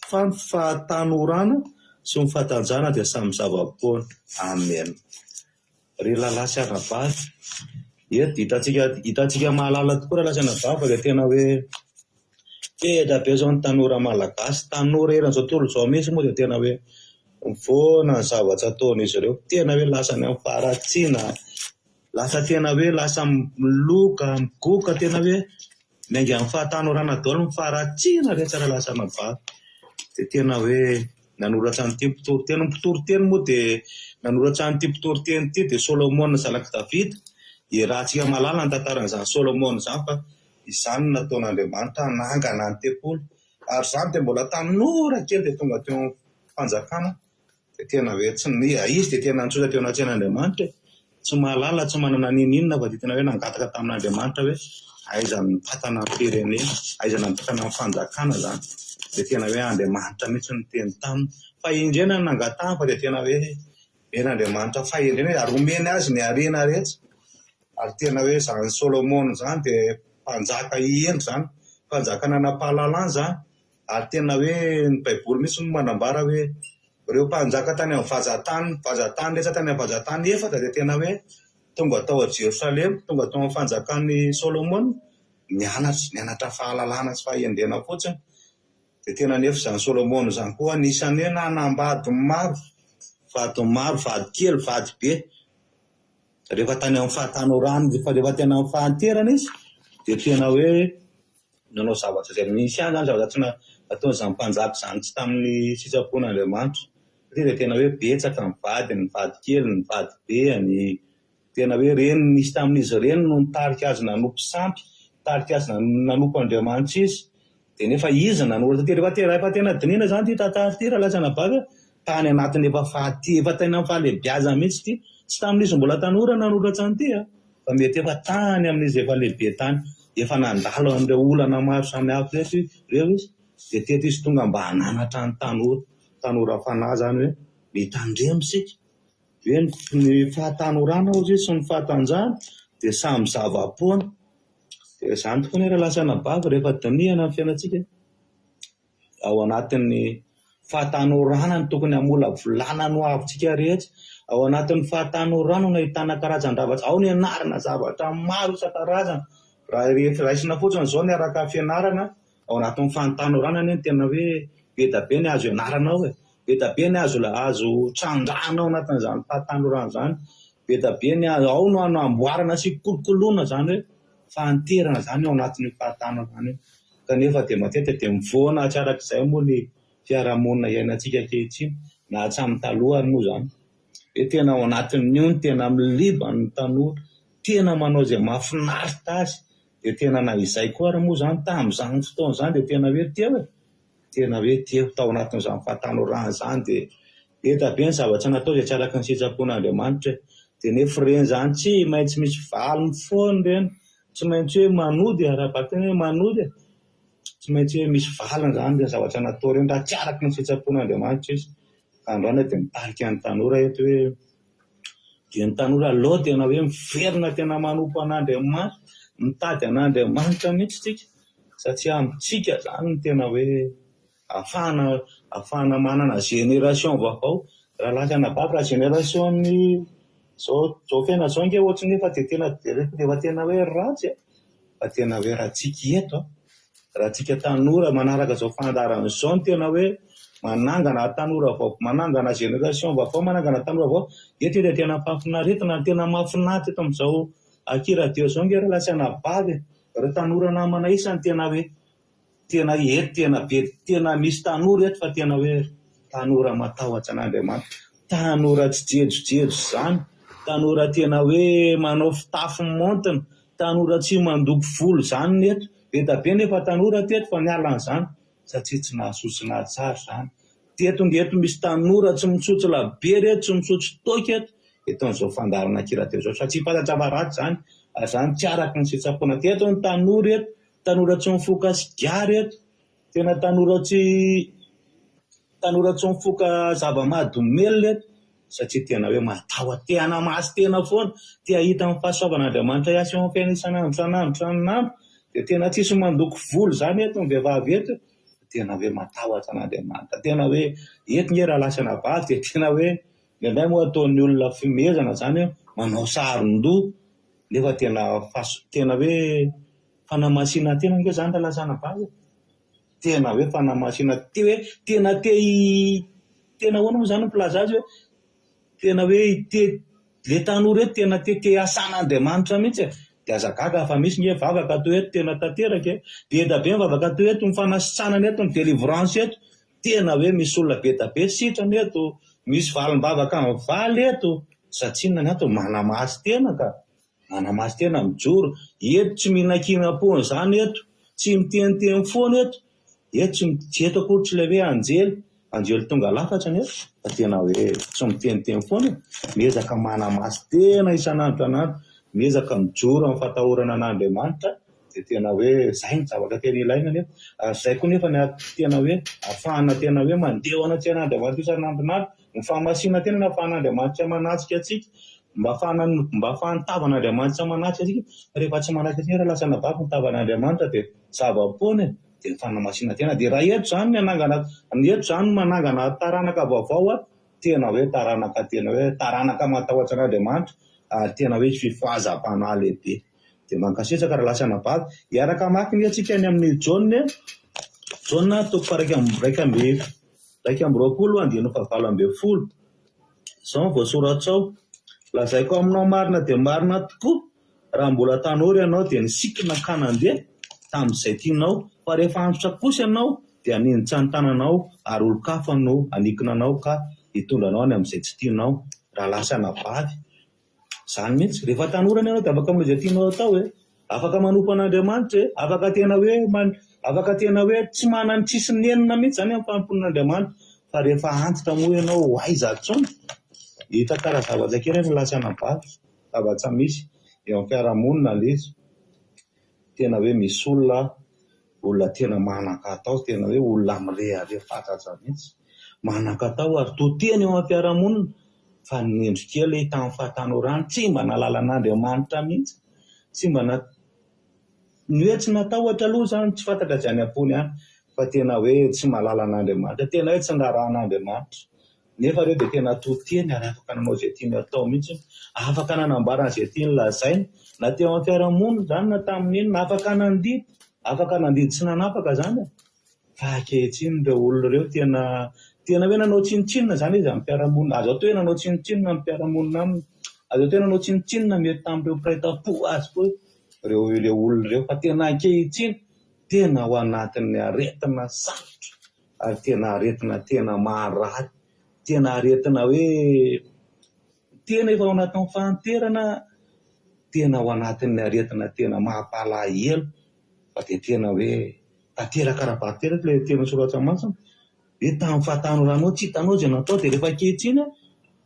fahatanorana sy ny fahatanjana dia samy zava-poana. Amen. Ry lalahy sy anabavy, hitantsika mahalala tokoa lalahy sy anabavy dia tena hoe keda be zao ny tanora malagasy, tanora eran'izao tontolo izao mihitsy moa dia tena hoe foana ny zavatra ataon'izy ireo, tena hoe lasa ny amin'ny faharatsiana, lasa tena hoe lasa miloka, migoka, tena hoe miainga amin'ny fahatanorana daholo ny faharatsiana rehetra lalahy sy anabavy. Dia tena hoe nanoratra an'ity mpitoroteny, mpitoroteny moa dia nanoratra an'ity mpitoroteny ity dia Solomon zalaky Davida. Dia raha antsika mahalala ny tantaran'izany Solomon izany, fa izany nataon'Andriamanitra nangana ny tempolo, ary izany dia mbola tanora kely dia tonga teo amin'ny fanjakana. Dia tena hoe izy dia tena nitsotra teo anaty an'Andriamanitra, tsy mahalala, tsy manana ninina, fa dia tena hoe nangataka tamin'Andriamanitra hoe aiza ny tatana ny firenena, aiza ny tatana ny fanjakana zany. Dia tena hoe Andriamanitra mihitsy ny teny taminy, fa indrena ny nangatahany, fa dia tena hoe men'Andriamanitra fahendrena ary omeny azy ny harena rehetra. Ary tena hoe zany Solomon zany dia mpanjaka ihendry zany, mpanjaka nanam-pahalalana zany. Ary tena hoe ny Baiboly mihitsy no manambara hoe ireo mpanjaka tany amin'ny vazatany rehetra tany amin'ny vazatany efatra dia tena hoe tonga tao a Jerosalema, tonga tao amin'ny fanjakan'ny Solomon, nianatra fahalalana sy fahendrena fotsiny. Dia tena nefa izany Solomon izany koa anisany hoe nanambady maro, vady kely, vady be. Rehefa tany amin'ny fahatanorana, rehefa tena amin'ny fahanterana izy, dia tena hoe nanao zavatra izay misy ihany zany zavatra tsy nataon'izany mpanjaka izany tsy tamin'ny sitrapon'Andriamanitra. Dia tena hoe betsaka ny vady kely, ny vady be, tena hoe reny nisy tamin'izy ireny no nitarika azy nanompo sampy, nitarika azy nanompo Andriamanitra izy. Dia nefa izy nanoratra ty, rehefa tena diniana zany ty tantara ty raha lasa nabavy, tany anatin'ny efa tena fahalehibiazana mihitsy ty, tsy tamin'izy mbola tanora nanoratra an'ity, fa mety efa tany amin'izy efa lehibe tany, efa nandalo amin'ireo olana maro samihafa ireo izy. Dia teto izy tonga mba hananatra ny tanora fanahy zany hoe mitandremo sika, hoe ny fahatanorana ozy sy ny fahatanjana dia samy zava-poana. Dia izany tokoa ny raha lasa nabavy rehefa dinihana amin'ny fiainantsika, ao anatin'ny fahatanorana ny tokony hamola volana no avintsika rehetra, ao anatin'ny fahatanorana no ahitana karazan-javatra, ao ny ianarana zavatra maro isan-karazana. Raha raisina fotsiny izao ny araka fianarana ao anatin'ny fahatanorana, ny tena hoe be da be ny azo ianarana ao, be da be ny azo trandrahana ao anatin'izany fahatanorana izany, be da be ny ao no anamboarana sy kolokoloana zany hoe fahanterana zany ao anatin'ny fahatanorana. Kanefa dia matetika dia mivoana tsy arak'izay moa ny fiarahamonina iainantsika ankehitriny, na hatramin'ny talohany moa zany. Hoe tena ao anatin'io ny tena milibana ny tanora, tena manao izay mahafinaritra azy. Dia tena na izay koa ary moa zany tamin'izany fotoana izany dia tena hoe teo tao anatin'izany fahatanorana izany. Dia be da be ny zavatra natao izay tsy araka ny sitrapon'Andriamanitra. Dia nefa ireny zany tsy maintsy misy valiny foana ireny, tsy maintsy hoe manody, ara-batana hoe manody, tsy maintsy hoe misy valiny zany ny zavatra natao ireny raha tsy araka ny sitrapon'Andriamanitra izy. Androany dia mitarika ny tanora eto hoe dia ny tanora aloha tena hoe miverina tena manompo an'Andriamanitra, mitady an'Andriamanitra mihitsy tsika, satria amintsika zany ny tena hoe ahafahana manana génération vaovao. Raha lasa nabavy, raha génération-ny zao fiaina zao nge ohatry nefa dia tena hoe ratsy, fa tena hoe raha tsika eto, raha tsika tanora manaraka zao fandarana izao ny tena hoe manangana tanora vaovao, manangana génération vaovao, manangana tanora vaovao. Eto dia tena mpafinaritra, tena mahafinaritra eto amin'izao akira-dio zao nge raha lasa nabavy, ireo tanora namana isany tena hoe tena eto, tena be, tena misy tanora eto fa tena hoe tanora matahotra an'Andriamanitra, tanora tsy jejojejo zany, tanora tena hoe manao fitafy montina, tanora tsy mandoko volo zany neto, beta be nefa tanora teto fa niala n'izany satria tsy nahasosona tsara zany. Teto misy tanora tsy mitsotso labe reto, tsy mitsotso toka eto n'izao fandarana kira teo zao, satria fantatra fa ratsy zany, zany tsy araka ny sitraponà. Teto ny tanora eto, tanora tsy mifoka sigara eto, tena tanora tsy mifoka zava-mahadomelina eto, satria tena hoe matahotra, tena masy tena foana, tia hita amin'ny fahasoavan'Andriamanitra ihany amin'ny fiainana isanandro, dia tena tsisy mandoko volo zany eto ny vehivavy eto, tena hoe matahotra an'Andriamanitra, tena hoe eto ny raha lasana vavy dia tena hoe indray moa ataon'ny olona fimezana zany manao saron-doha, nefa tena hoe fanamasinana tena nge zany raha lasana vavy, tena hoe fanamasinana, tena hoana moa zany mpilaza azy hoe tena hoe le tanora eto tena te asan'Andriamanitra mihitsy, dia azagaga fa misy nge vavaka toy eto tena tanteraka, beta be mivavaka toy eto, ny fanasitranana eto, ny délivrance eto, tena hoe misy olona beta be sitrana eto, misy valim-bavaka amin'ny valy eto, satria ny ato manamasy tena ka, manamasy tena mijoro eto, tsy mihinan-kinam-pony zany eto, tsy miteniteny foana eto tsy eto akory tsy le hoe anjely tonga lafatra neto, fa tena hoe tsy miteniteny foana, miezaka manamasy tena isanandro anandro, miezaka mijoro amin'ny fatahorana an'Andriamanitra, dia tena hoe zay ny zavatra tena ilaina nefa. Zay koa nefa tena hoe ahafahana tena hoe mandeha ao anaty an'Andriamanitra isanandronandro, ny fahamasina tena ny ahafahan'Andriamanitra manatrika antsika, mba ahafahan'ny tavan'Andriamanitra manatrika antsika, rehefa tsy manatrika antsika raha lasana vavy ny tavan'Andriamanitra dia zava-pony, dia fanamasinana tena. Dia raha eto zany manangana taranaka vaovao, tena hoe taranaka matahotra an'Andriamanitra, ary tena hoe fifahazam-panahy lehibe. Dia mankasitraka raha lasana vavy, hiaraka maki ny antsika any amin'ny Jaona 2:20, zao ny voasoratra ao: lazaiko aminao marina dia marina tokoa, raha mbola tanora ianao dia nisikina ka nandeha tamin'izay tianao, fa rehefa antitra kosa ianao dia ninitra ny tananao, ary olo-kafa no anikina anao ka hitondranao any amin'izay tsy tianao. Raha lasana vavy zany mihitsy, rehefa tanora ianao dia afaka amin'izay tianao atao, afaka manompo an'Andriamanitra, afaka tena hoe tsy manany tsisy nenina mihitsy zany amin'ny fanompon'Andriamanitra. Fa rehefa antitra moa ianao aiza tsony, hita karaha zavatra kely ny lasana vavy, zavatra misy eo amin'ny fiarahamonina ilay izy. Tena hoe misy olona tena manan-katao, tena hoe olona mirehareha fatratra mihitsy, manan-katao ary toteny eo amin'ny fiarahamonina, fa ny endry kely tamin'ny fahatanorana tsy mba nalala an'Andriamanitra mihitsy, tsy mba ny hoe tsy natahotra aloha zany, tsy fantatra izany am-pony ihany, fa tena hoe tsy malala an'Andriamanitra, tena hoe tsy ndraran'Andriamanitra, nefa ireo dia tena toteny ary afaka nanao izay tiany atao mihitsy, afaka nanambarana izay tiany lazainy, na teo amin'ny fiarahamonina zany, na tamin'inona, afaka nandidy sy nanapaka zany, fa ankehitriny ireo olona ireo tena hoe nanao tsinitsinina zany izy amin'ny fiarahamonina, azo atao hoe nanao tsinitsinina amin'ny fiarahamonina aminy, azo atao hoe nanao tsinitsinina mety tamin'ireo mpiray-tam-po azy koa ireo olona ireo, fa tena ankehitriny tena ao anatin'ny aretina sarotra, ary tena aretina tena maharaty, tena aretina hoe tena efa ao anatin'ny fahanterana, tena ao anatin'ny aretina tena mampalahelo, fa dia tena hoe tanteraka raha-bary ilay tena soratra masina, hoe tamin'ny fahatanorana tsy hitanao izay natao, dia rehefa ankehitriny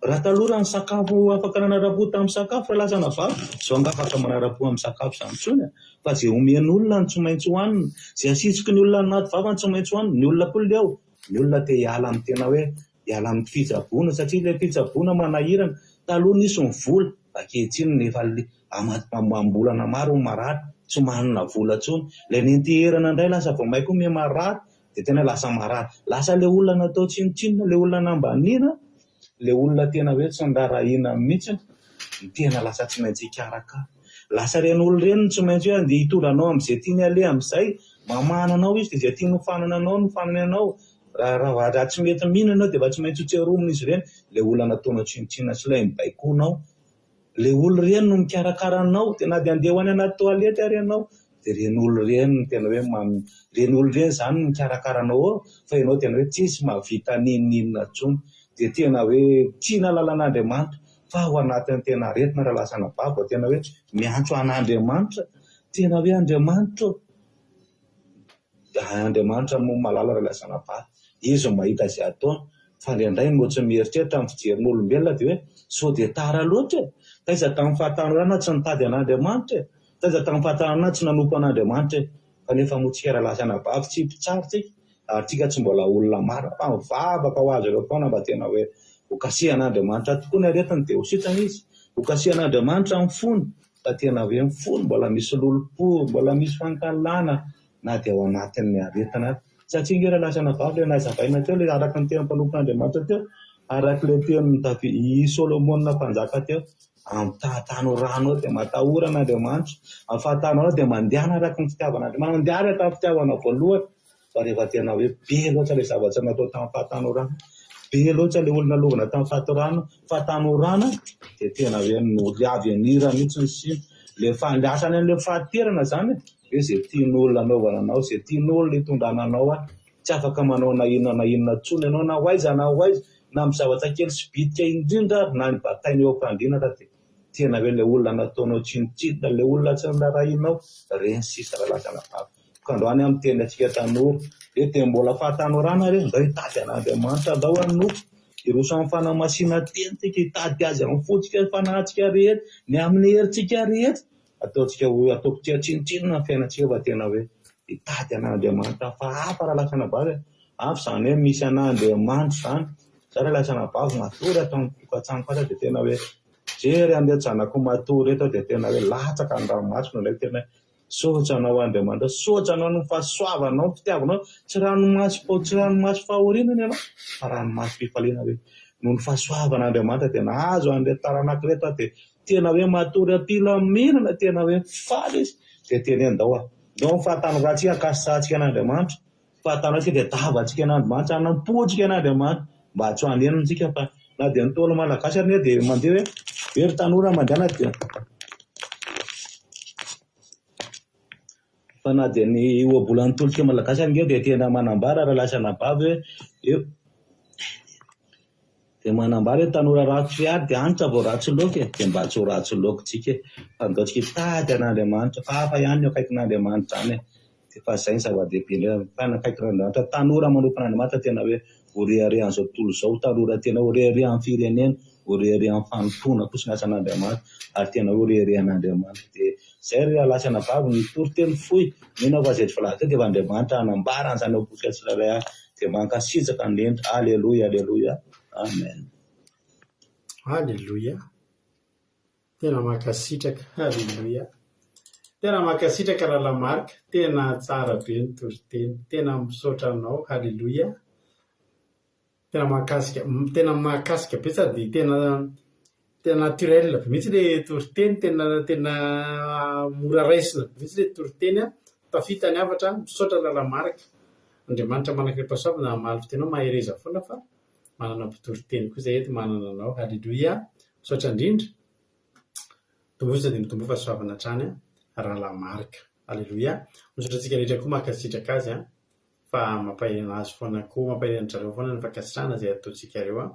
raha taloha ny sakafo afaka nanara-po tamin'ny sakafo raha lasana vavy, izao anga afaka manara-po amin'ny sakafo izany intsony, fa izay omen'olona ny tsy maintsy hohanina, izay asitsiky ny olona anaty vava ny tsy maintsy hohanina, ny olona koa leo, ny olona te hiala amin'ny tena hoe hiala amin'ny fitsaboana, satria ilay fitsaboana manahirana. Taloha nisy ny vola, ankehitriny nefa ambolana maro ny marary, tsy manana vola intsony, ilay nenty-herana indray lasa vao may koa marary, dia tena lasa marary, lasa ilay olona natao tsinitsinina, ilay olona nambaniana, ilay olona tena hoe tsy nirarahina mihitsy, tena lasa tsy maintsy hikaraka, lasa ireny olona ireny tsy maintsy hoe andeha hitondranao amin'izay tiany aleha amin'izay, mamana anao izy, dia izay tiany hofanana anao no hofanany anao, raha tsy mety mihinana anao dia efa tsy maintsy hotseromina izy ireny, ilay olona nataonao tsinitsinina sy ilay mibaikoanao, ilay olona ireny no mikarakara anao, tena dia andeha ho any anaty toalety ary ianao, dia ren'olo reny tena hoe ren'olo reny zany mikarakaranao fa ianao tena hoe tsisy mahavita ninninona intsony dia tena hoe tiana lalan'Andriamanitra fa ao anatin'ny tena aretina raha lasana baba tena hoe miantso an'Andriamanitra tena hoe Andriamanitra Andriamanitra mo malala raha lasana baba izy mahita izay ataony fa indraindray no tsy mieritreritra amin'ny fijerin'olombelona dia hoe sao dia tara loatra taiza tamin'ny fahatanorana tsy nitady an'Andriamanitra taiza tamin'ny fahatanorana tsy nanompo an'Andriamanitra kanefa moa tsika raha lasana baba tsy mpitsaritsika ary tsika tsy mbola olona maro fa mivavaka ho azy ireo foana mba tena hoe hokasihan'Andriamanitra tokoa ny aretiny dia ho sitrana izy hokasihan'Andriamanitra ny fony fa tena hoe ny fony mbola misy lolompo mbola misy fankalana na dia ao anatin'ny aretina satria nge raha lasana baba ilay nazavaina teo ilay araka ny tena mpanompon'Andriamanitra teo araka ilay tenin'ny Solomona mpanjaka teo amin'ny tahatany rano dia matahoran'Andriamanitra amin'ny fahatanao dia mandehana araka ny fitiavan'Andriamanitra mandeha araka ny fitiavana voalohany fa rehefa tena hoe be loatra ilay zavatra natao tamin'ny fahatanorana be loatra ilay olona lovana tamin'ny fahatanorana dia tena hoe avy anira mihitsy ny siny ilay fandrasany an'ilay fahaterana zany hoe izay tian'olona anaovana anao izay tian'olona hitondrana anao tsy afaka manao na inona intsony ianao na hoaiza na amin'ny zavatra kely sy bitika indrindra na ny batainy eo am-pandriana dia tena hoe ilay olona nataonao tsinotsinona ilay olona tsy nirarahinao reny sisa raha lasana baba ka androany amin'ny teny antsika tanora dia mbola fahatanorana re ndao hitady an'Andriamanitra andao anoko iroso amin'ny fanamasinana teny tsika hitady azy amin'ny fotsika fanahintsika rehetra ny amin'ny herintsika rehetra ataoko tia tsinotsinona ny fiainantsika fa tena hoe hitady an'Andriamanitra fa hafa raha lasana baba hafa izany hoe misy an'Andriamanitra zany raha lasana baba matory atao amin'ny tokantrano fatra dia tena hoe jery an'ilay janako matory eto dia tena hoe latsaka ny ranomasina ilay tena sotra anao Andriamanitra sotra anao ny fahasoavanao ny fitiavanao tsy ranomasy fahorinana ianao fa ranomasy fifaliana hoe noho ny fahasoavan'Andriamanitra dia nahazo an'ilay taranak'ireto dia tena hoe matory ampilaminana tena hoe faly izy dia tena andao ny fahatanorantsika akasitrahantsika an'Andriamanitra fahatanorantsika dia davantsika an'Andriamanitra anampotsika an'Andriamanitra mba tsy ho anenontsika fa na dia ny tolo malagasy ary dia mandeha hoe ery tanora mandehana dia fa na dia ny ohabolan'ny tolika malagasy ary dia tena manambara raha lasana baba hoe eo dia manambara hoe tanora ratsy fiary dia anitra vao ratsy loka dia mba tsy ho ratsy lokontsika fa ndaotsika hitady an'Andriamanitra fa hafa ihany ny akaikin'Andriamanitra zany dia fa izay ny zava-dehibe fa ny akaikin'Andriamanitra tanora manompon'Andriamanitra tena hoe horeharehan'izao tontolo izao tanora tena horeharehan'ny firenena horeharehan'ny fanontona kosa ny asan'Andriamanitra ary tena horeharehan'Andriamanitra dia izay raha lasana baba ny toriteny fohy mino fa izay volana dia Andriamanitra anambarany izany ao bosika tsirairay dia mankasitraka ny lendra aleloia aleloia amen aleloia tena mankasitraka aleloia tena mankasitraka raha lamarika tena tsara be ny toriteny tena misaotra anao aleloia tena mahakasika be sady tena naturel be mihitsy ilay toriteny tena mora raisina be mihitsy ilay toriteny tafita ny avatra misaotra lalamarika Andriamanitra manakaripasoavina mamaly fitenao mahereza foana fa manana mpitoriteny koa izay eto manana anao aleloia misaotra indrindra tombosa dia mitombo fa soavana hatrany raha lamarika aleloia misaotra antsika rehetra koa mankasitraka azy fa mampahirana azy foana koa mampahirana zareo foana ny fankasitrahana izay ataontsika ireo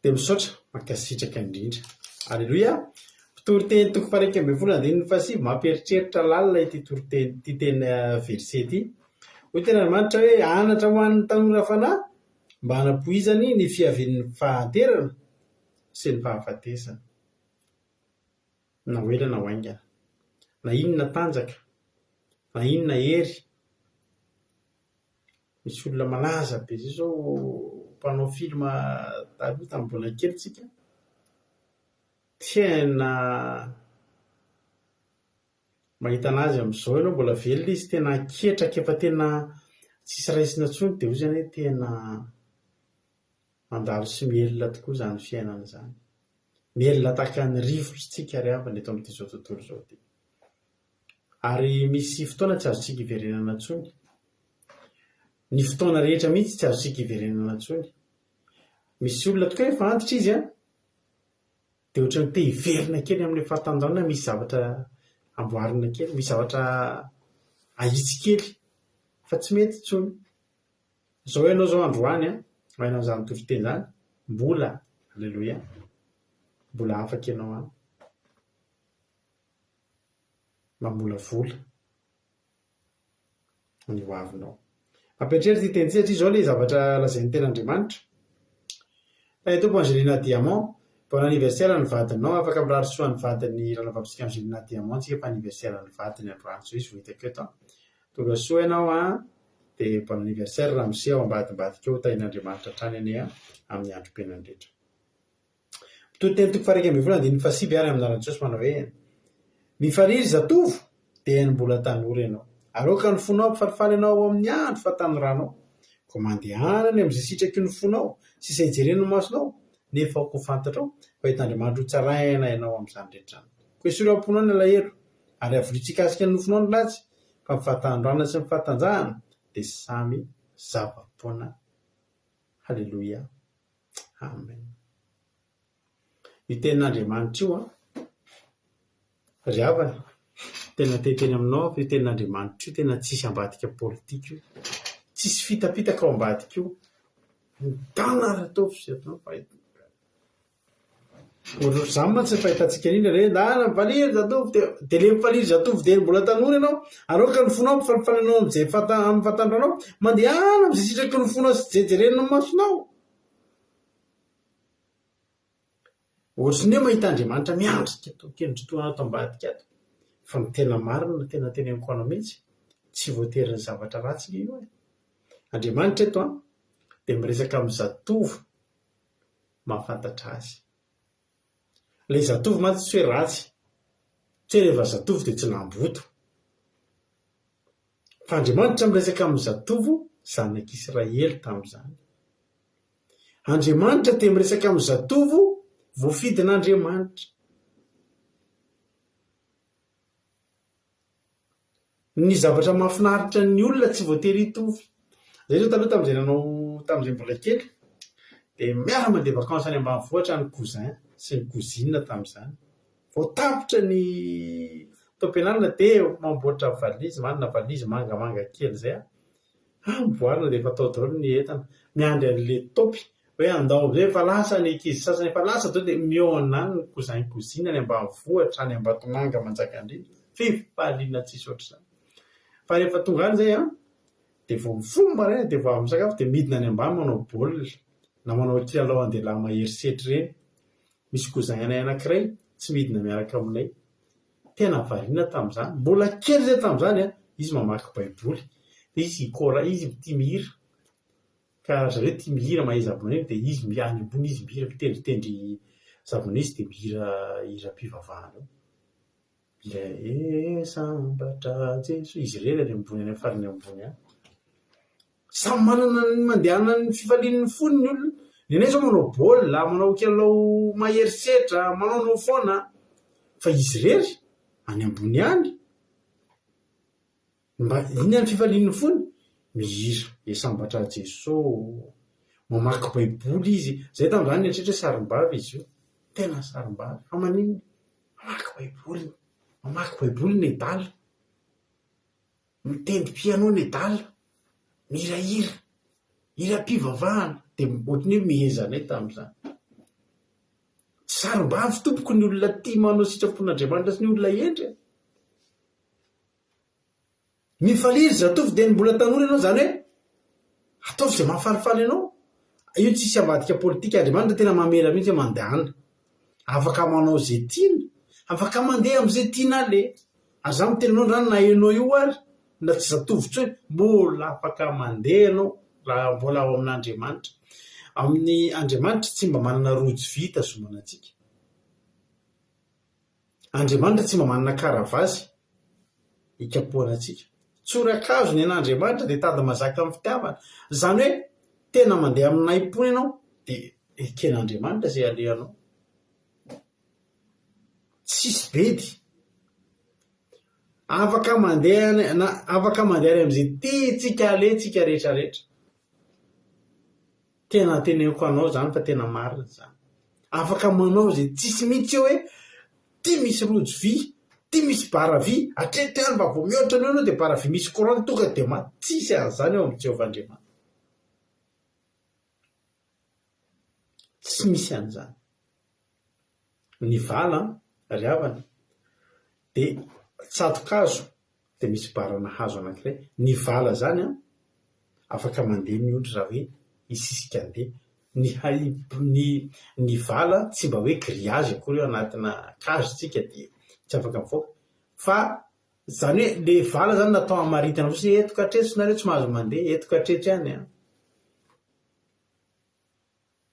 dia misaotra mankasitraka indrindra aleloia toriteny toko faha 1:26 mampieritreritra lalina ity toriteny ity teny verset ity hoy tena Andriamanitra hoe anatra ho an'ny tanora fanahy mba hanapoizany ny fiavian'ny fahaterana sy ny fahafatesana na hoela na hoaingana na inona tanjaka na inona hery misy olona malaza be zay zao mpanao filma taloha tamin'ny mbola kely tsika tena mahita anazy amin'izao ianao mbola velona izy tena ketraka efa tena tsisy raisina intsony dia hoy zany hoe tena mandalo sy mielona tokoa izany fiainana izany mielona tahaka ny rivotritsika ry avana eto amin'ity zao tontolo izao ity ary misy fotoana tsy azontsika hiverenana intsony ny fotoana rehetra mihitsy tsy azontsika hiverenana intsony misy olona tokoa rehefa antitra izy dia ohatran'ny te hiverina kely amin'ilay fahatanjahona misy zavatra amboarina kely, misy zavatra ahitsy kely fa tsy mety tsony. Zao ianao zao androany mahainao zany toviteny zany, mbola, alleloia, mbola afaka ianao mamola vola ny ho avinao. Ampiatrery ty teny satria zao le zavatra lazain'ny ten'Andriamanitra. Tompo Angelina Diamant, bon anniversaire ny vadinao, afaka mirary soa ny vadiny rana vavisika Angelina Diamant tsika fa anniversaire ny vadiny androany zao izy vohitako eto. Tonga soa ianao dia bon anniversaire raha misy ao ambadimbadika eo tain'Andriamanitra trany ane amin'ny androm-piainana rehetra. Teny toko faha 1:17 ary amin'ny anaran'i Jesosy manao hoe mifariry zatovo dia ny mbola tanora ianao. Aroka ny fonao ampifalifaly ianao amin'ny andro fa tanoranao. Ko mandehanany amin'izay sitraky ny fonao sy izay jeren'ny masonao nefa ho fantatrao fa hit'Andriamanitra ho tsaraina ianao amin'izany rehetra. Ko esory amponao ny alahelo ary avolotsika ny nofonao ny latsy fa mifatandroana sy mifatanjahana dia samy zava-poana. Halleluia. Amen. Io tenin'Andriamanitra io ry havana, tena teteny aminao io tenin'Andriamanitra io, tena tsisy ambadika politika io, tsisy fitapitaka ao ambadika io. Mitana ratovy sy atao fahita. Ohatr'izany mantsy fahitantsika indrindra re ndana mifaliry zatovo dia le mifaliry zatovo dia mbola tanora ianao, aroka ny fonao ampifalifaly ianao amin'izay amin'ny fatandranao, mandehana amin'izay sitraky ny fonao sy jejeren'ny masonao. Ohatriny hoe mahita Andriamanitra miandrika eto kendry-toana ato ambadika ato. Fa ny tena marina, tena teneniko anao mihitsy, tsy voatery ny zavatra ratsy io. Andriamanitra eto dia miresaka amin'ny zatovo mahafantatra azy. Ilay zatovo mantsy tsy hoe ratsy, tsy hoe rehefa zatovo dia tsy lamboto. Fa Andriamanitra miresaka amin'ny zatovo zanak'Israely tamin'izany. Andriamanitra dia miresaka amin'ny zatovo voafidin'Andriamanitra. Ny zavatra mahafinaritra ny olona tsy voatery hitovy. Zay zao taloha tamin'izay nanao tamin'izay mbola kely dia miara mandeha vakansy any ambanivohitra ny cousin sy ny cousine tamin'izany. Vao tapitra ny taom-pianarana dia mamboatra valizy, manana valizy mangamanga kely zay. Amboarina dia efa tao daholo ny entana. Miandry an'ilay taopy hoe andao amin'izay efa lasa ny ankizy sasany efa lasa daholo dia mihaona any ny cousin cousine any ambanivohitra any Ambatomanga Manjakandriana. Fifaliana tsisy ohatr'izany. Fa rehefa tonga any zay dia vao mifono maraina dia vao avy misakafo dia midina any ambany manao baolina na manao kilalao andehilahy mahery-setra ireny. Misy cousin anay anankiray tsy midina miaraka aminay. Tena variana tamin'izany. Mbola kely zay tamin'izany izy mamaky baiboly. Dia izy tia mihira. Ka zareo tia mihira mahay zava-maneno dia izy any ambony izy mihira mitendritendry zava-maneno dia mihira hiram-pivavahana. Ilay sambatra Jeso izy ireny any ambony any farany ambony any. Samy manana ny mandehana ny fifalian'ny fony ny olona. Ny anay zao manao baolina, manao kilalao mahery-setra, manao foana. Fa izy irery any ambony any. Iny any fifalian'ny fony mihira sambatra Jeso, mamaky baiboly izy. Zay tamin'izany eritreretra sarim-bavy izy io. Tena sarim-bavy. Fa manino mamaky baiboly. Mamaky baiboly ny dala. Mitendry piano ny dala. Mihirahira. Hiram-pivavahana. Dia ohatran'ny hoe mihezanay tamin'izany. Sarim-bavy tompoko ny olona tia manao sitrapon'Andriamanitra sy ny olona endry. Mifaliry zatovo dia ny mbola tanora ianao zany hoe ataovy izay mahafalifaly ianao. Io tsisy ambadika politika. Andriamanitra tena mamela mihitsy mandehana. Afaka manao izay tiana. Afaka mandeha amin'izay tiana le. Aza mitenanao rano na ianao io ary na tsy zatovo intsony mbola afaka mandeha ianao raha mbola ao amin'Andriamanitra. Amin'ny Andriamanitra tsy mba manana rojo vita zomana antsika. Andriamanitra tsy mba manana karavazy hikapohana antsika. Tsorakazo ny an'Andriamanitra dia tady mazaka amin'ny fitiavana. Izany hoe tena mandeha amin'aim-pony ianao dia eken'Andriamanitra izay alehanao. Tsisy bedy. Afaka mandeha amin'izay tiantsika alentsika rehetra rehetra. Tena teneniko anao zany fa tena marina zany. Afaka manao izay tsisy mihitsy hoe tia misy rojo vy ty misy baravy atretra any mba vo mihoatra ny anao dia baravy misy courant tonga dia matsisy an'izany eo amin'ny Jehovahandriamanitra. Tsy misy an'izany. Ny vala ry havana dia tsatokazo dia misy barana hazo anankiray. Ny vala zany afaka mandeha ny ondry raha hoe hisisika andeha. Ny vala tsy mba hoe grillage akory eo anatina kazotsika dia tsy afaka mivoaka fa zany hoe le vala zany natao hamaritana fotsiny eto ka hatreto nareo tsy mahazo mandeha eto ka hatretra ihany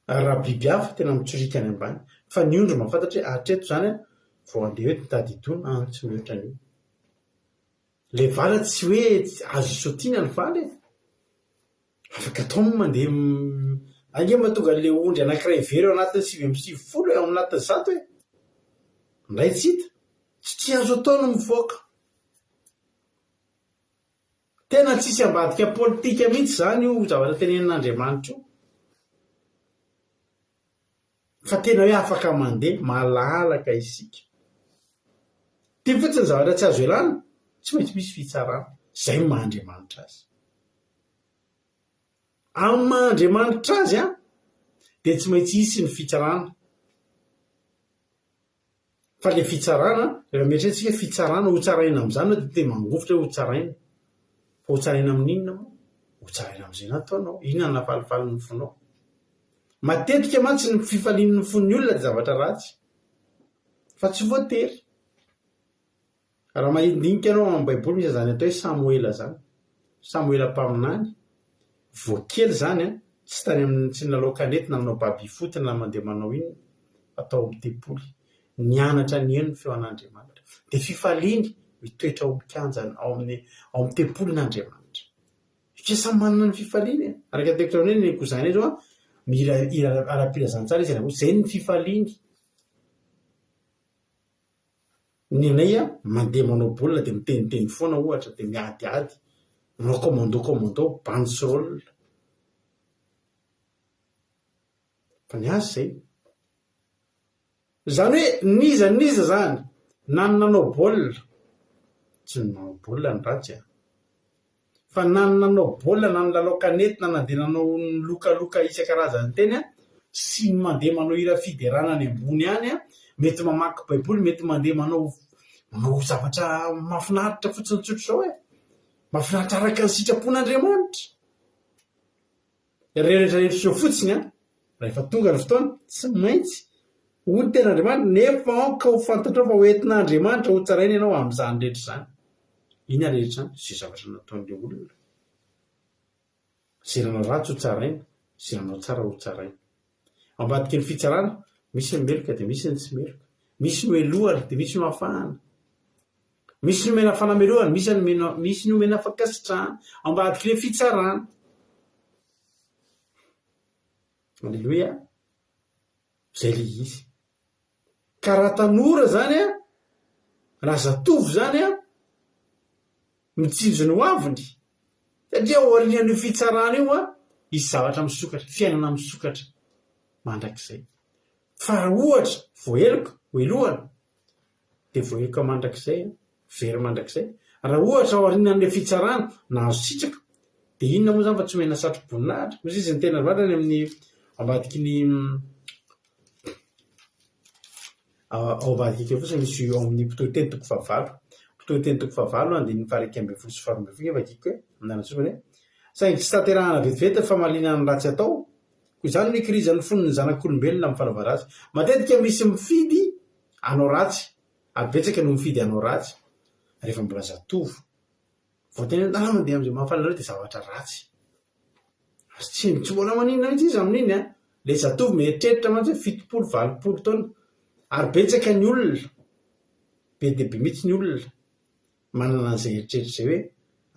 raha biby hafa tena mitsorika any ambany fa ny ondry mahafantatra hoe hatreto zany vao andeha hoe mitady itony tsy mihoatra an'io. Le vala tsy hoe azo isotiana ny vala afaka atao mandeha ange mahatonga le ondry anankiray very eo anatin'ny 950 eo anatin'ny 100 hoe ndray tsy hita tsy azo atao no mivoaka. Tena tsisy ambadika politika mihitsy zany io zavatra tenenin'Andriamanitra io fa tena hoe afaka mandeha malalaka isika. Ty fotsiny zavatra tsy azo elana tsy maintsy misy fitsarana zay mahandriamanitra azy. Amin'ny mahandriamanitra azy dia tsy maintsy hisy ny fitsarana. Fa le fitsarana rehefa mieritretsika fitsarana hotsaraina amin'izany dia te mangofotra hoe hotsaraina. Fa hotsaraina amin'inona moa? Hotsaraina amin'izay nataonao. Inona nafalifaly ny fonao? Matetika mantsy ny fifalian'ny fon'ny olona dia zavatra ratsy fa tsy voatery. Raha mandinika ianao amin'ny baiboly misy zany atao hoe Samoela zany. Samoela mpaminany voakely zany tsy tany amin'ny tsy nanao kanety na manao baby foty na mandeha manao inona atao amin'ny tempoly. Nianatra ny eno ny feon'Andriamanitra dia fifaliany mitoetra ao mikanjana ao amin'ny tempolin'Andriamanitra. Satria samy manana ny fifaliany araka Deutéronome ny kozany zao mila ara-pilazantsara izy raha zay ny fifaliany. Ny anay mandeha manao baolina dia miteniteny foana ohatra dia miadiady manao commando banderole fa ny azy zay. Zany hoe niza zany na nanao baolina tsy nanao baolina ny ratsy fa na nanao baolina na nanao kanety na nandeha nanao lokaloka isan-karazany teny sy mandeha manao hira fiderana any ambony any mety mamaky baiboly mety mandeha manao zavatra mahafinaritra fotsiny tsotro zao mahafinaritra araka ny sitrapon'Andriamanitra. Rehetrarehetra zao fotsiny rehefa tonga ny fotoana tsy maintsy ony ten'Andriamanitra nefa ka ho fantatra fa hoentin'Andriamanitra ho tsaraina ianao amin'izany rehetra zany. Ina rehetra zay zavatra nataon'le olona. Zay nanao ratsy ho tsaraina, zay nanao tsara ho tsaraina. Ambadika ny fitsarana misy ny meloka dia misy ny tsy meloka. Misy ny elohana dia misy ny mafana. Misy ny omena fanamelohana, misy ny omena fakasitrahana ambadika le fitsarana. Alleluia. Zay le izy. Ka raha tanora zany raha zatovo zany mitsinjo ny hoaviny satria ao aorian'io fitsarana io hisy zavatra misokatra, fiainana misokatra mandrakizay. Fa raha ohatra voaheloka hoelohana dia voaheloka mandrakizay very mandrakizay. Raha ohatra ao aorian'ilay fitsarana nahazo sitraka dia inona moa zany fa tsy omena satro-boninahitra. Misy izy ny tena vadany amin'ny ambadiky ny ao ambadika kely fotsiny misy ao amin'ny mpitoeteny toko fahavalo. Mpitoeteny toko fahavalo andininy faharaiky ambin'ny folo sy faharoa ambin'ny folo vakiko amin'anatsofany saingy tsy tanterahana vetivety fa mahalinana ny ratsy atao. Koa izany ny kirizan'ny fon'ny zanak'olombelona amin'ny fanaovana ratsy. Matetika misy mifidy anao ratsy ary betsaka no mifidy anao ratsy rehefa mbola zatovo. Voateny mandeha amin'izay mahafaly dia zavatra ratsy. Tsy mbola maninona mihitsy izy amin'iny le zatovo mieritreritra mantsy 70-80 taona ary betsaka ny olona be dia be mihitsy ny olona manana an'izay eritreritra izay hoe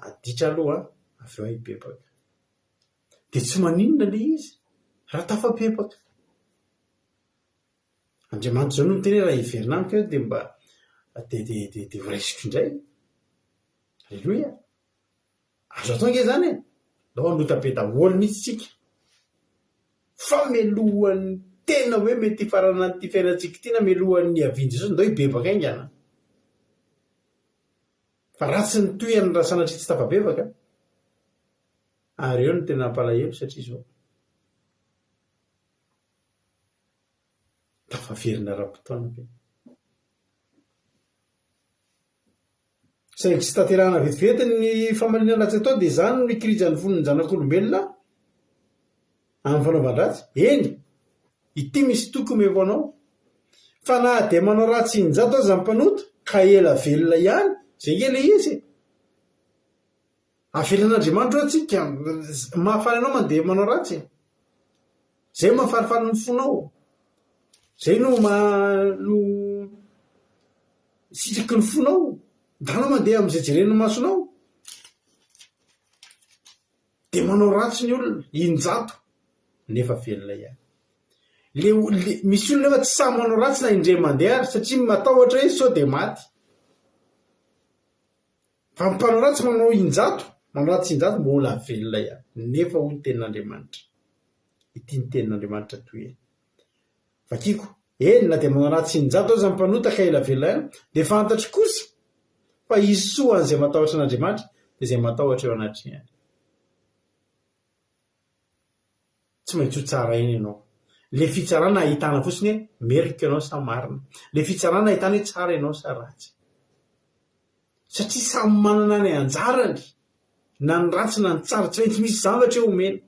aditra aloha avy eo hibebaka. Dia tsy maninona le izy raha tafabebaka. Andriamanitra zao no miteny raha hiverina amiko dia mba dia voraisiko indray. Alleluia. Azo atao ange zany lao anota be daholo mihitsy tsika fa melohan'ny tena hoe mety hifarana an'ity fiainantsika ity na melohan'ny havian'i Jesosy ndao hibebaka aingana. fa ratsy ny toerany raha sanatria tsy tafabevaka ary eo no tena ampalahelo satria zao tafaverina ra-potoana be saingy tsy tanterahana vetivety ny famalinana ratsy atao dia izany no ikirizan'ny fonony zanak'olombelona amin'ny fanaovan-dratsy. Eny, ity misy toko mevo anao fa na dia manao ratsy injato aza ny mpanoto ka ela velona ihany zay ela izy avelan'Andriamanitra atsika mahafaly anao mandeha manao ratsy zay mahafalifaly ny fonao zay no sitraky ny fonao danao mandeha amin'izay jeren'ny masonao dia manao ratsy ny olona injato nefa velona ihany. Misy olona nefa tsy samy manao ratsy na indray mandeha ary satria matahotra izy sao dia maty. Fa mpanao ratsy manao injato, manao ratsy injato mbola velona ihany nefa hoy ny tenin'Andriamanitra. Ity ny tenin'Andriamanitra toy eny. Vakiko, eny na dia manao ratsy injato aza ny mpanota ka ela velona ihany dia fantatro kosa fa izy soa an'izay matahotra an'Andriamanitra dia izay matahotra eo anatrehany. Tsy maintsy ho tsara eny ianao. Le fitsarana ahitana fotsiny hoe merika ianao sa marina. Le fitsarana ahitana hoe tsara ianao sa ratsy. Satria samy manana ny anjarany na ny ratsy na ny tsara, tsy maintsy misy zavatra eo omena.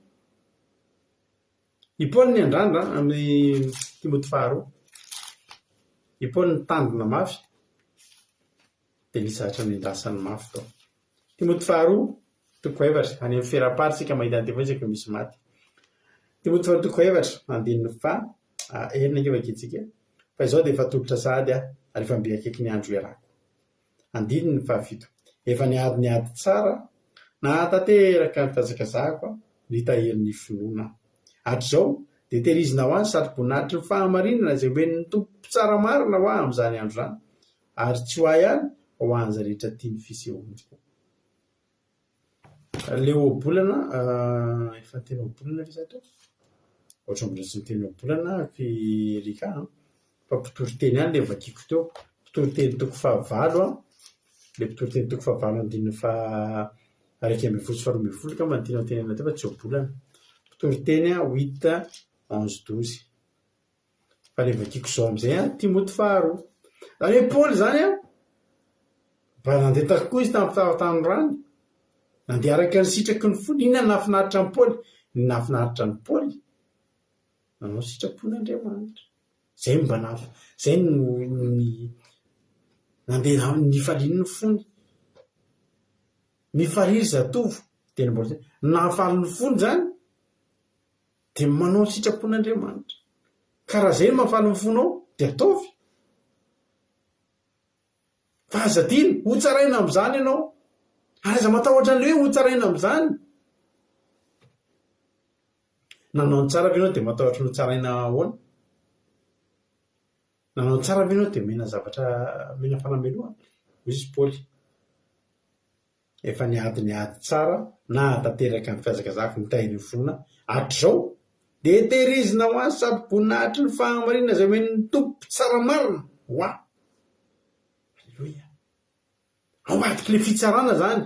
I Paoly ny andrandra amin'ny Timoty 2, i Paoly ny tandrona mafy dia nisy zavatra nendasany mafy tao. Timoty 2:4 any amin'ny feraparitsika mahita ny tevazaka misy maty. Timoty 2:4 andininy fa enina ngevakitsika fa izao dia efa tolotra sady ary efa mbe akaiky ny andro iarako. Andininy 5 efa niady tsara na tanteraka ny fihazakazahako ny taherin'ny finoana. Hatr'izao dia tehirizina ho any sady voninahitry ny fahamarinana izay hoen'ny tompo tsara marina ho ahy amin'izany andro izany ary tsy ho ahy ihany ho an'izay rehetra tiany fisehoany. Le obolana efa tena obolana ve zato ohatry mbola tsy miteny obolana firika fa mpitoroteny ihany le vakiko teo, mpitoroteny toko 9 le mpitoroteny toko 9 andininy fa 1:12 ka mantiana teny ana teo fa tsy obolana. Mpitoroteny 8:11-12 fa le vakiko zao amin'izay Timoty 2 zany hoe Paoly zany mba nandeha takoa izy tamin'ny tanorany nandeha araka ny sitraky ny fony. Inona nahafinaritra ny Paoly? Ny nahafinaritra ny Paoly nanao sitrapon'Andriamanitra zay mba zay nandeha nifaliany ny fony. Mifariry zatovo tena mbola nahafaly ny fony zany dia manao sitrapon'Andriamanitra. Ka raha zay no mahafaly ny fonao dia ataovy. Fa azadiny ho tsaraina amin'izany ianao. Ary aza matahotra an'le hoe ho tsaraina amin'izany. Nanao ny tsara ve ianao dia matahotra no tsaraina ahoana? Nanao ny tsara ve ianao dia mena zavatra mena fanameloana? Hoy izy Paoly. Efa niady tsara na tanteraka ny fihazakazahako ny tahirin'ny finoana. Hatr'izao dia tehirizina ho azy sady voninahitry ny fahamarinana izay hoen'ny tompo tsara marina ho ahy. Alleloia. Ao atiky le fitsarana zany.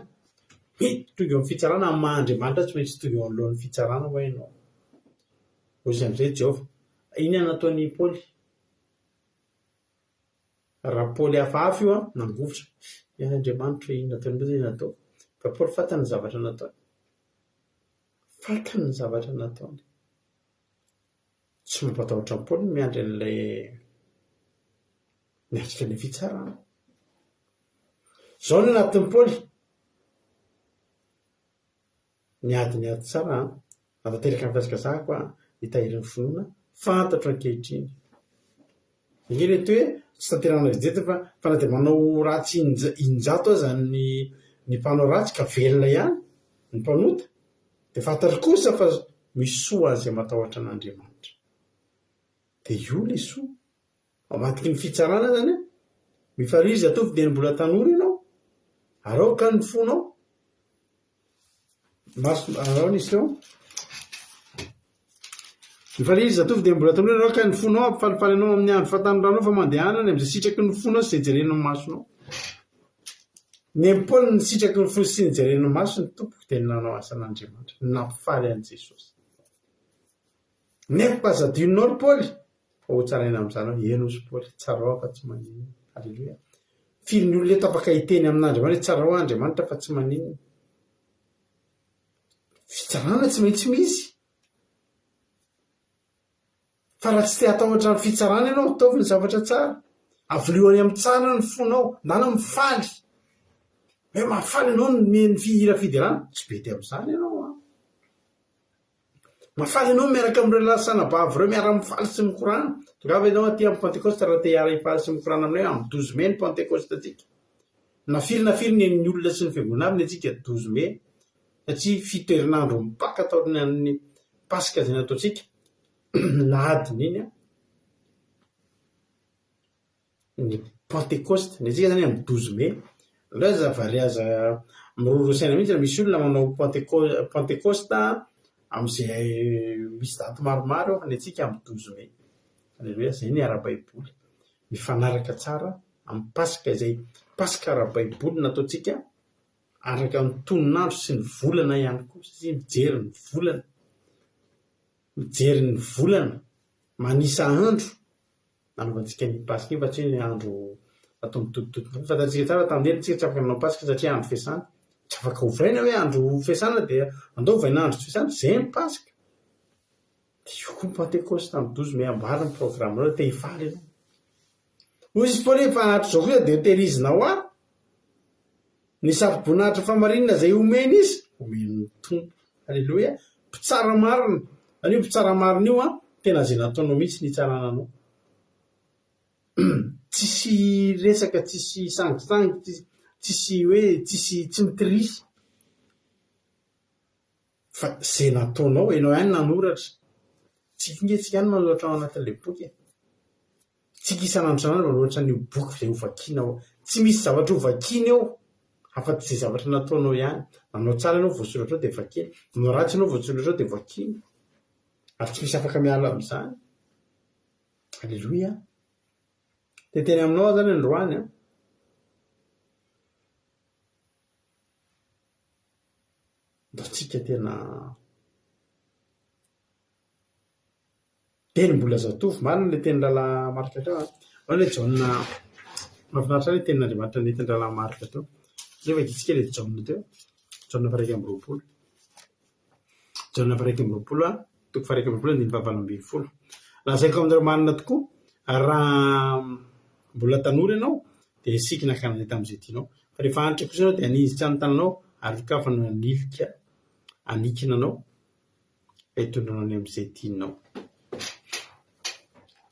Tonga eo amin'ny fitsarana amin'ny maha-Andriamanitra tsy maintsy tonga eo anoloan'ny fitsarana ho ianao. Hoy amin'izay Jehovah. Iny nataony Paoly. Raha Paoly hafahafa io nangovotra. Andriamanitra iny nataony zay natao. Fa Paoly fantany ny zavatra nataony. Fantany ny zavatra nataony. Tsy mampatahotra ny Paoly miandry an'ilay miatrika ny fitsarana. Zao no anatin'ny Paoly. Niady tsara natanteraka ny fihazakazahako hitahirin'ny finoana fantatro ankehitriny. Ingeny eto hoe tsy tanterana vetivety fa na dia manao ratsy injato aza ny mpanao ratsy ka velona ihany ny mpanota dia fantatro kosa fa misy soa izay matahotra an'Andriamanitra. Dia io le soa ao matiky ny fitsarana zany mifariry zatovy dia mbola tanora ianao araoka ny fonao arao nisy eo mifariry zatovy dia mbola tanora ianao ka ny fonao ampifalifaly anao amin'ny andro fatanoranao fa mandehanany amin'izay sitraky ny fonao sy izay jeren'ny masonao. ny Paoly nisitraky ny fo sy ny jerena maso ny tompoko dia nanao asan'Andriamanitra nampifaly an' Jesosy nefa azadinonao ry Paoly fa ho tsaraina amin'izany hoe eno sy Paoly tsara ho fa tsy manino. Halleloia. Firy ny olona eto afaka hiteny amin'Andriamanitra tsara ho Andriamanitra fa tsy manino. Fitsarana tsy maintsy misy fa raha tsy te hatahotra ny fitsarana ianao ataovy ny zavatra tsara avoliony amin'ny tsara ny fonao ndana mifaly hoe mahafaly ianao ny fihira fidirana tsy bety amin'izany ianao a mahafaly ianao miaraka amin'ireo lasanabavy ireo miara mifaly sy mikorana tongava ianao aty amin'ny pentekoste raha te hiara hifaly sy mikorana aminay amin'ny 12 mai ny pentekoste atsika na firy ny olona sy ny fiangonavina atsika 12 mai satria 7 herinandro mipaka taony amin'ny pasika izay nataontsika lahadiny iny ny pentekoste ny atsika zany amin'ny 12 mai laza variaza mirorosaina mihitsy misy olona manao pentekoste amin'izay misy daty maromaro ny atsika amin'ny 12 mai. Alleluia. Zay ny ara-baiboly mifanaraka tsara amin'ny pasika izay pasika ara-baiboly nataontsika araka ny toninandro sy ny volana ihany koa satria mijery ny volana manisa andro nanaovantsika ny pasika iny fa tsy ny andro atao mitotototona fantatsika tsara tamin'eny tsika tsy afaka nanao pasika satria andro fiasana tsy afaka hovaina hoe andro fiasana dia andao hovaina andro fiasana zay ny pasika dia io koa pentekoste amin'ny 12 mai ambara ny programanao te hifaly ianao hoy izy Paoly fa anatro zao kosa dia tehirizina ho ny safi-boninahitra famarinana izay omeny izy omen'ny tompo. Halleloia. Mpitsara marina anio mpitsara marina io tena zay nataonao mihitsy ny itsarana anao tsisy resaka tsisy sangisangy tsisy hoe tsy mitirisy fa zay nataonao ianao ihany nanoratra tsika ihany manoratra ao anatin'ilay boky tsika isan'andro manoratra an'io boky izay hovakianao tsy misy zavatra hovakiana eo afa-tsy izay zavatra nataonao ihany nanao tsara ianao voasoratra ao dia vakiana nanao ratsy ianao voasoratra ao dia vakiana ary tsy misy afaka miala amin'izany. Halleloia. Dia teny aminao zany androany mba tsika tena teny mbola zatovy marina ilay teny lala marika teo ao ilay jaona mahafinaritra ilay tenin'Andriamanitra ny teny lala marika teo nefa itsika ilay jaona teo jaona faha 1 jaona faha 1 toko faha 1 ny fahavalambinifolo lazaiko amin'ireo marina tokoa raha mbola tanora ianao dia isikina kananay tamin'izay tianao fa rehefa antitra kosa ianao dia anizitra ny tananao ary kafana anilika anikina anao hitondranao ny amin'izay tianao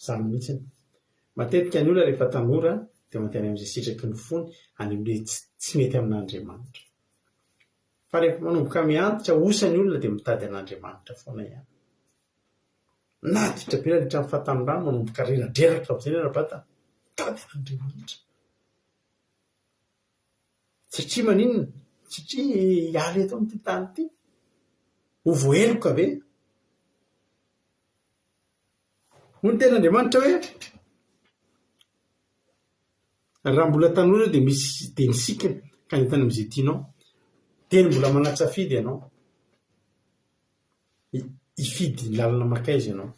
zany mihitsy matetika ny olona rehefa tanora dia mandeha amin'izay sitraky ny fony any amin'ilay tsy mety amin'Andriamanitra fa rehefa manomboka miantitra osany olona dia mitady an'Andriamanitra foana ihany naditra be naditra ny fahatanyrano manomboka reradreraka amin'izay narabata mitady an'Andriamanitra satria maninona satria hiala eto amin'ity tany ity ho voaheloka ve hoy ny ten'Andriamanitra hoe raha mbola tanora dia misy dia nisikina ka nentany amin'izay tianao teny mbola manatsafidy ianao hifidy ny lalana makaiza ianao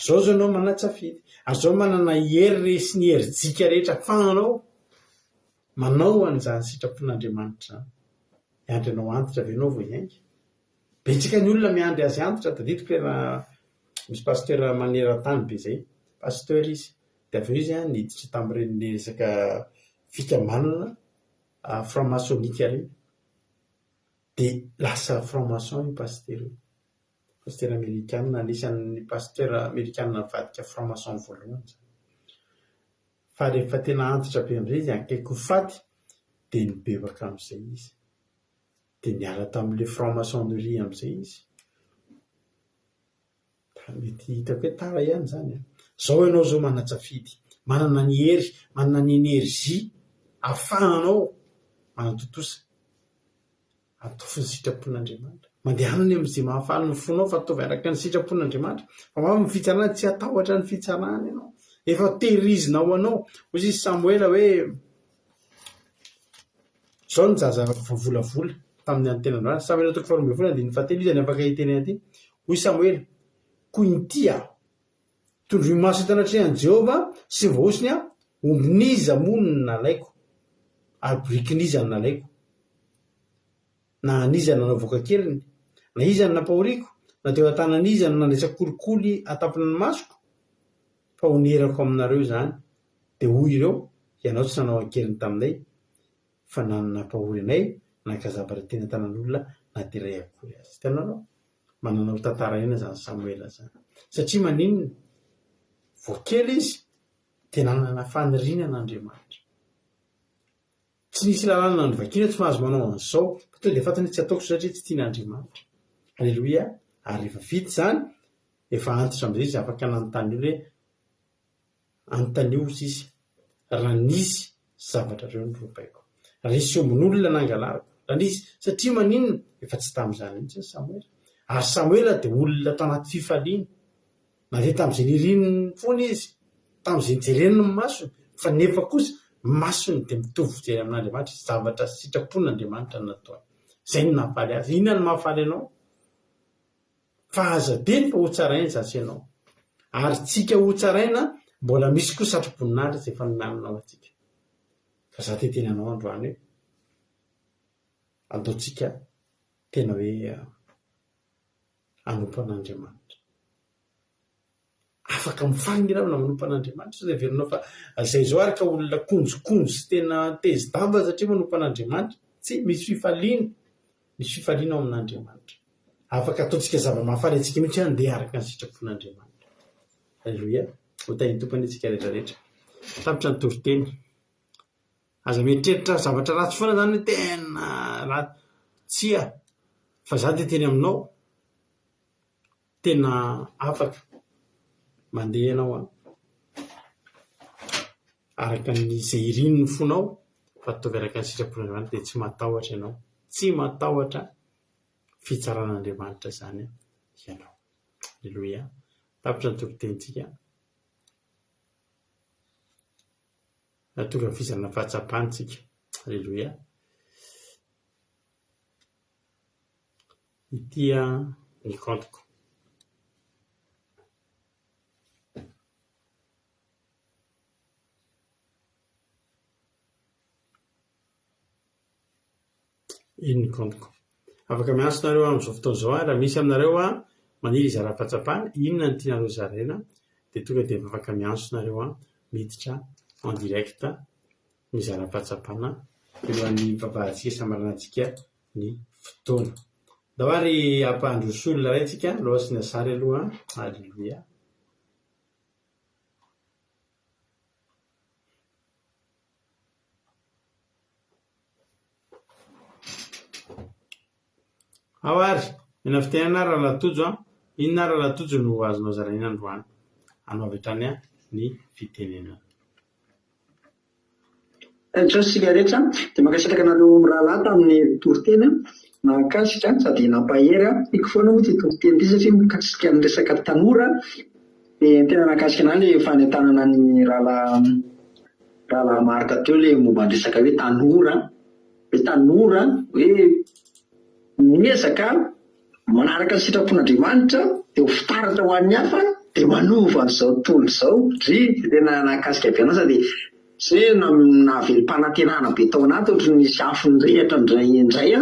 zao ianao manatsafidy ary zao manana hery sy ny herijika rehetra afahanao manao an'izany sitrapon'Andriamanitra zany miandry anao antitra ve ianao vao hiainga betsaka ny olona miandry azy antitra tadidiko raha misy pasteur maneran-tany be zay pasteur izy dia avy eo izy niditra tamin'ireny resaka fikambanana franc-maçonnique ireny dia lasa franc-maçon io pasteur amerikanina anisan'ny pasteur amerikanina nivadika franc-maçon voalohany fa rehefa tena antitra be amin'izay izy akaiky ho faty dia nibebaka amin'izay izy dia niala tamin'ilay franc-maçonnerie amin'izay izy mety hitako hoe tara ihany zany zao ianao zao manatsafidy manana ny hery manana ny enerzia afahanao manatotosa ataovy ny sitrapon'Andriamanitra mandehanany amin'izay mahafaly ny fonao fa ataovy araka ny sitrapon'Andriamanitra fa mamy ny fitsarana tsy atahotra ny fitsarana ianao efa tehirizina ho anao hoy izy Samuela hoe zao ny zaza voavola tamin'ny antenandroany Samuel toko 14 izany afaka hiteny aty hoy Samuel koa intia tondro maso hitanatrehan Jehova sy vohosiny a ombiniza moniny nalaiko ary brikiniza nalaiko na anizany nanavoaka keliny na izany napahoriko na teo an-tanan'izany nandraisa kolikoly atampona ny masoko fa onerako aminareo zany dia hoy ireo ianao tsy nanao ankeliny taminay fa napahory anay nakazabara teny an-tanan'olona na dia ray akory azy tananao mananao tantara ena zany Samuel zany satria maninona voakely izy dia nanana fanirianan'Andriamanitra tsy nisy lalàna ny vakiana tsy mahazo manao an'izao to dia fatany tsy ataoko satria tsy tian'Andriamanitra aleloia ary rehefa vita zany efa antitra amin'izay izy afaka nanontany hoe anontany ozy izy raha nisy zavatra reo nyrobaiko raha nisy ombin'olona nangalariko raha nisy satria maninona efa tsy tamin'izany mihitsy Samuel ary Samuel dia olona tanaty fifaliana na dia tamin'izay nirininy foana izy tamin'izay nijereny ny masony fa nefa kosa masony dia mitovy fijery amin'Andriamanitra zavatra sitrapon'Andriamanitra nataony izay no nahafaly azy inona no mahafaly anao fa aza be ny fa ho tsaraina zasy ianao ary tsika ho tsaraina mbola misy koa satroboninahitra izay efa nomenanao atsika fa za te teny anao androany hoe ataotsika tena hoe anompo an'Andriamanitra afaka mifangina na manompo an'Andriamanitra zay verinao fa izay zao araka olona konjokonjo sy tena tezy damba satria manompo an'Andriamanitra tsy misy fifaliana ao amin'Andriamanitra afaka ataotsika zava-mahafaly antsika mihitsy andeha araka ny sitrapon'Andriamanitra aleloia ho tahiny tompony antsika rehetrarehetra tapitra ny toriteny aza mieritreritra zavatra ratsy foana zany tena ratsy tsia fa za dia teny aminao tena afaka mandeha ianao araka n'izay irininy fonao fa ataovy araka ny sitrapon'Andriamanitra dia tsy matahotra ianao tsy matahotra fitsaran'Andriamanitra zany ianao aleloia tapitra ny toritenytsika tonga fizarana fahatsapanytsika aleloia itya ny kantoko iny ny kantoko afaka miantsonareo amin'izao fotoana izao raha misy aminareo maniry izara fahatsapana inona ny tianareo zaraina dia tonga dia afaka miantsonareo miditra en direct mizara fahatsapana alohan'ny vavahantsika samaranantsika ny fotoana dao ary ampahandrosolona ray tsika loha sy ny asary aloha aleloia ao ary ena fitenana raha latojo inona raha latojo no azonao zaraina androany anao avy hatrany ny fitenenana sika rehetra dia makasitraka anareo raha lahy tamin'ny toriteny nakasitra sady nampahery iko foana moa ty toriteny ty satria mikasika ny resaka tanora dia tena nakasika ana le fanentanana ny rahalahy marika teo le momba ny resaka hoe tanora hoe miezaka manaraka ny sitrapon'Andriamanitra dia ho fitaratra ho an'ny hafa dia manova an'izao tontolo izao dry tena nakasika be anao sady sy nahavelo-panantenana be tao anaty ohatry ny afo ny rehatra indray dia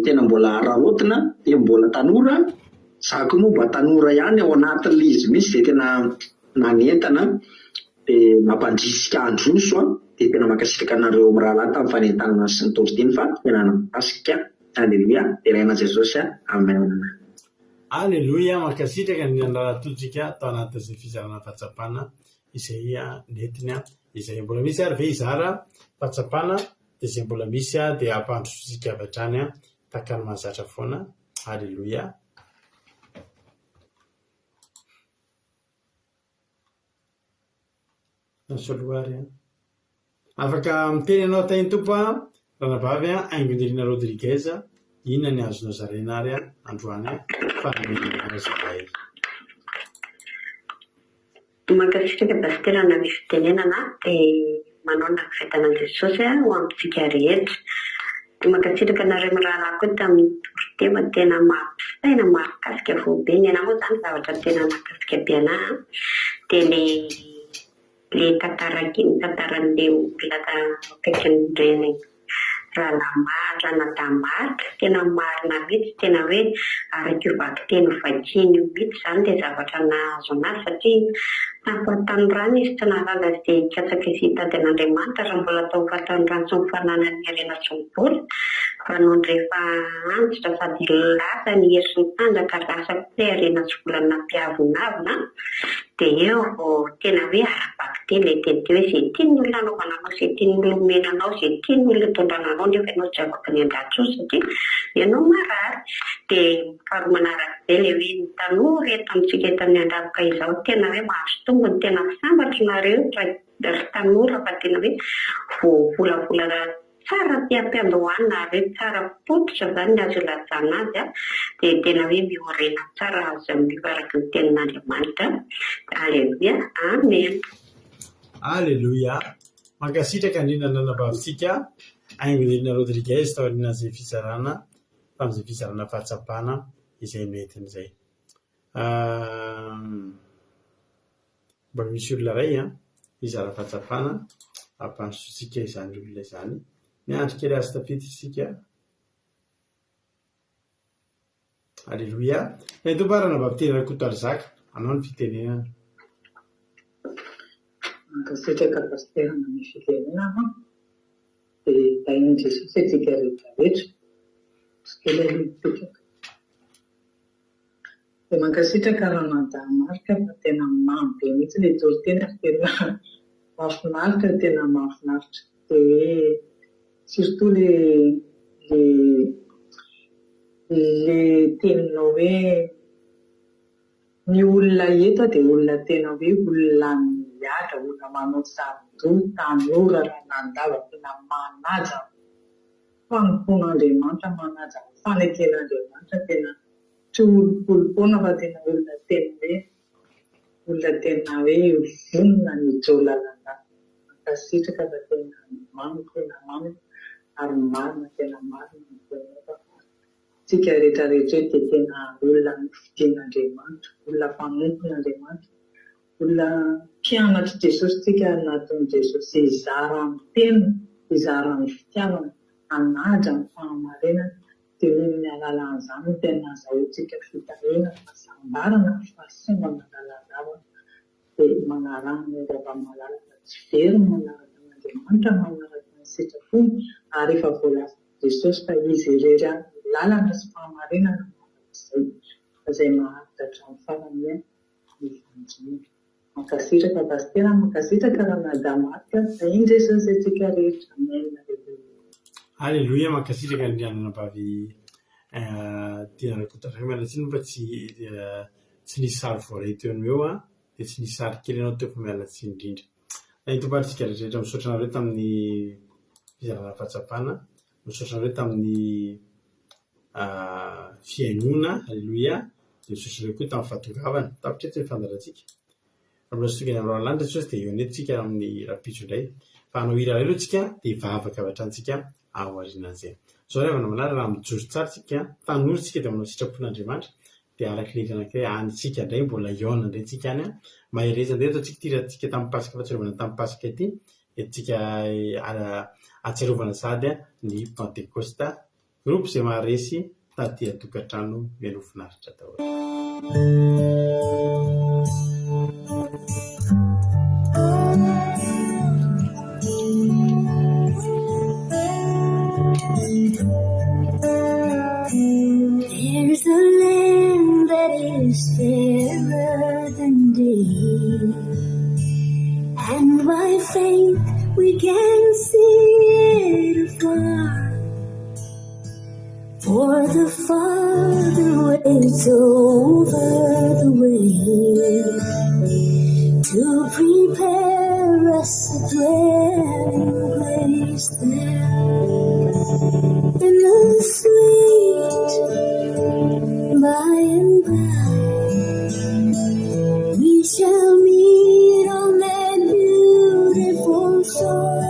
tena mbola rahotina dia mbola tanora zako moa mba tanora ihany ao anatin'ilay izy misy dia tena nanentana dia nampandrisika androso dia tena makasitraka anareo mirahalahy tamin'ny fanentanana sy ny toriteny fa tena nakasika aleluia iraina Jesosy amen aleloia makasitraka ny andralatotsika tao anatin'izay fizarana fahatsapana izay netiny izay mbola misy ary ve izara fahatsapana dia izay mbola misy dia ampandrosika avy hatrany tahaka ny mahazatra foana aleloia nasoaloary afaka miteny anao tahiny tompo ranavavy Aingonirina Rodriguez inona ny azonao zaraina ary androany fa zavay makasitraka pasitera na misy fitenenana dia manao navitana Jesosy ho amintsika rehetra. Dia mankasitraka anareo miraharaha koa tamin'ny tema tena mampisaina mahakasika fobe ny anahy moa izany zavatra tena mahakasika be anahy. Dia le tantaran'ilay olona akaikin'ireny Ranamarika tena marina mihitsy, tena hoe araka io vaky teny vakiny io mihitsy izany dia zavatra nahazo anazy satria tampatanorano izy tsy nahalala izay katsaka izay hitan'Andriamanitra raha mbola tao fatanyrano sy mifanana ny harena sy ny boly fa noho ny rehefa antitra sady lasa ny hery sy ny tanjaka lasa koa harena sy volana nampiavonavina dia eo vao tena hoe ara-vaky teny ilay teny teo hoe izay tiany olona anaovana anao, izay tiany olona omena anao, izay tiany olona tondrona anao nefa ianao tsy afaka ny an-dratso satria ianao marary. Dia faharoa manarak'izay ilay hoe ny tanora eto amintsika eto amin'ny andavaka izao tena hoe mahazo tongony tena sambatra nareo ry tanora fa tena hoe voavolavola tsara mpiampiandohana nareo, tsara fototra izany ny azo ilazana azy dia tena hoe miorena tsara azo mifaraka ny tenin'Andriamanitra. Aleluia, amen. Aleluia. Mankasitraka indrindra nanambavitsika aingon'irina Rodriguez tao aorian'izay fizarana tamin'izay fizarana fahatsapana izay metin'izay. Mbola misy olona iray izara fahatsapana ampanositsika izany olona izany. Miandry kely azy tafity isika. Aleluia. Ny tombarana baviteny Rakoto Zaka anao ny fitenenana. Mankasitraka pasterana ny fitenenana dia tain'i Jesosy antsika rehetrarehetra sy kely alipetraka. Dia mankasitraka Ranamarika fa tena mamy be mihitsy ilay toritena, tena mahafinaritra, tena mahafinaritra. Dia surtout le teninao hoe ny olona eto dia olona tena hoe olona miadra, olona manao sarodoa, tanora ranandava, tena manaja fanompoan'Andriamanitra, manaja faneken'Andriamanitra, tena tsy olopolopona fa tena olona tena hoe vonona ny jolalana. Mankasitraka fa tena mamy ary marina, tena marina ny tena tsika rehetrarehetra dia tena olona fidian'Andriamanitra, olona mpanompon'Andriamanitra, olona mpianatra Jesosy tsika anatin'i Jesosy, izara amin'ny tena, izara amin'ny fitiavana, anaja amin'ny fahamarinana. Dia ny alalan'izany no tena azahoantsika fitahina, fahasambarana, fahasombana lalandava. Dia manarahana ny zava-malalaka tsy very manaraka an'Andriamanitra, manaraka ny sitrapony ary efa voalaza Jesosy fa izy irery lalana sy fahamarinana izay izay maharitra hatramin'ny farany ny fanjona. Mankasitraka pastera, mankasitraka Ranamarika, tain'i Jesosy antsika rehetra. Amen. Aleluia. Mankasitraka ny ananambavy tena Rakoto Zaka mialatsiny fa tsy nisy sary voaray teo an'io dia tsy nisy sary kely ianao teo fa mialatsiny indrindra. Ny tomparitsika rehetrarehetra misaotra anareo tamin'ny fizarana fahatsapana, misaotra anareo tamin'ny fiainoana. Aleluia. Dia misaotra anareo koa tamin'ny fahatongavana tapitreto ny fandarantsika. Mbola sy tonga ny andro lanitra Jesosy dia eo anetsika amin'ny rapitso indray. Fa hanao hira iray aloha tsika dia vavaka avy hatranintsika ao aorianan'izay. Zao rehefa manara raha mijoro tsara tsika, tanora tsika dia manao sitrapon'Andriamanitra dia arak'ilay anankiray anytsika indray mbola iona indray tsika any mahereza indray atao tsika tirantsika tamin'ny pasika fahatsiarovana tamin'ny pasika ity tsika atsiarovana sady ny Pentecosta groupe izay maharesy taty tokantrano mihaino finaritra daholo. There's a land that is fairer than day, and by faith we can see it afar. For the Father waits over the way to prepare us a dwelling place there. In the sweet by and by, we shall meet on that beautiful shore.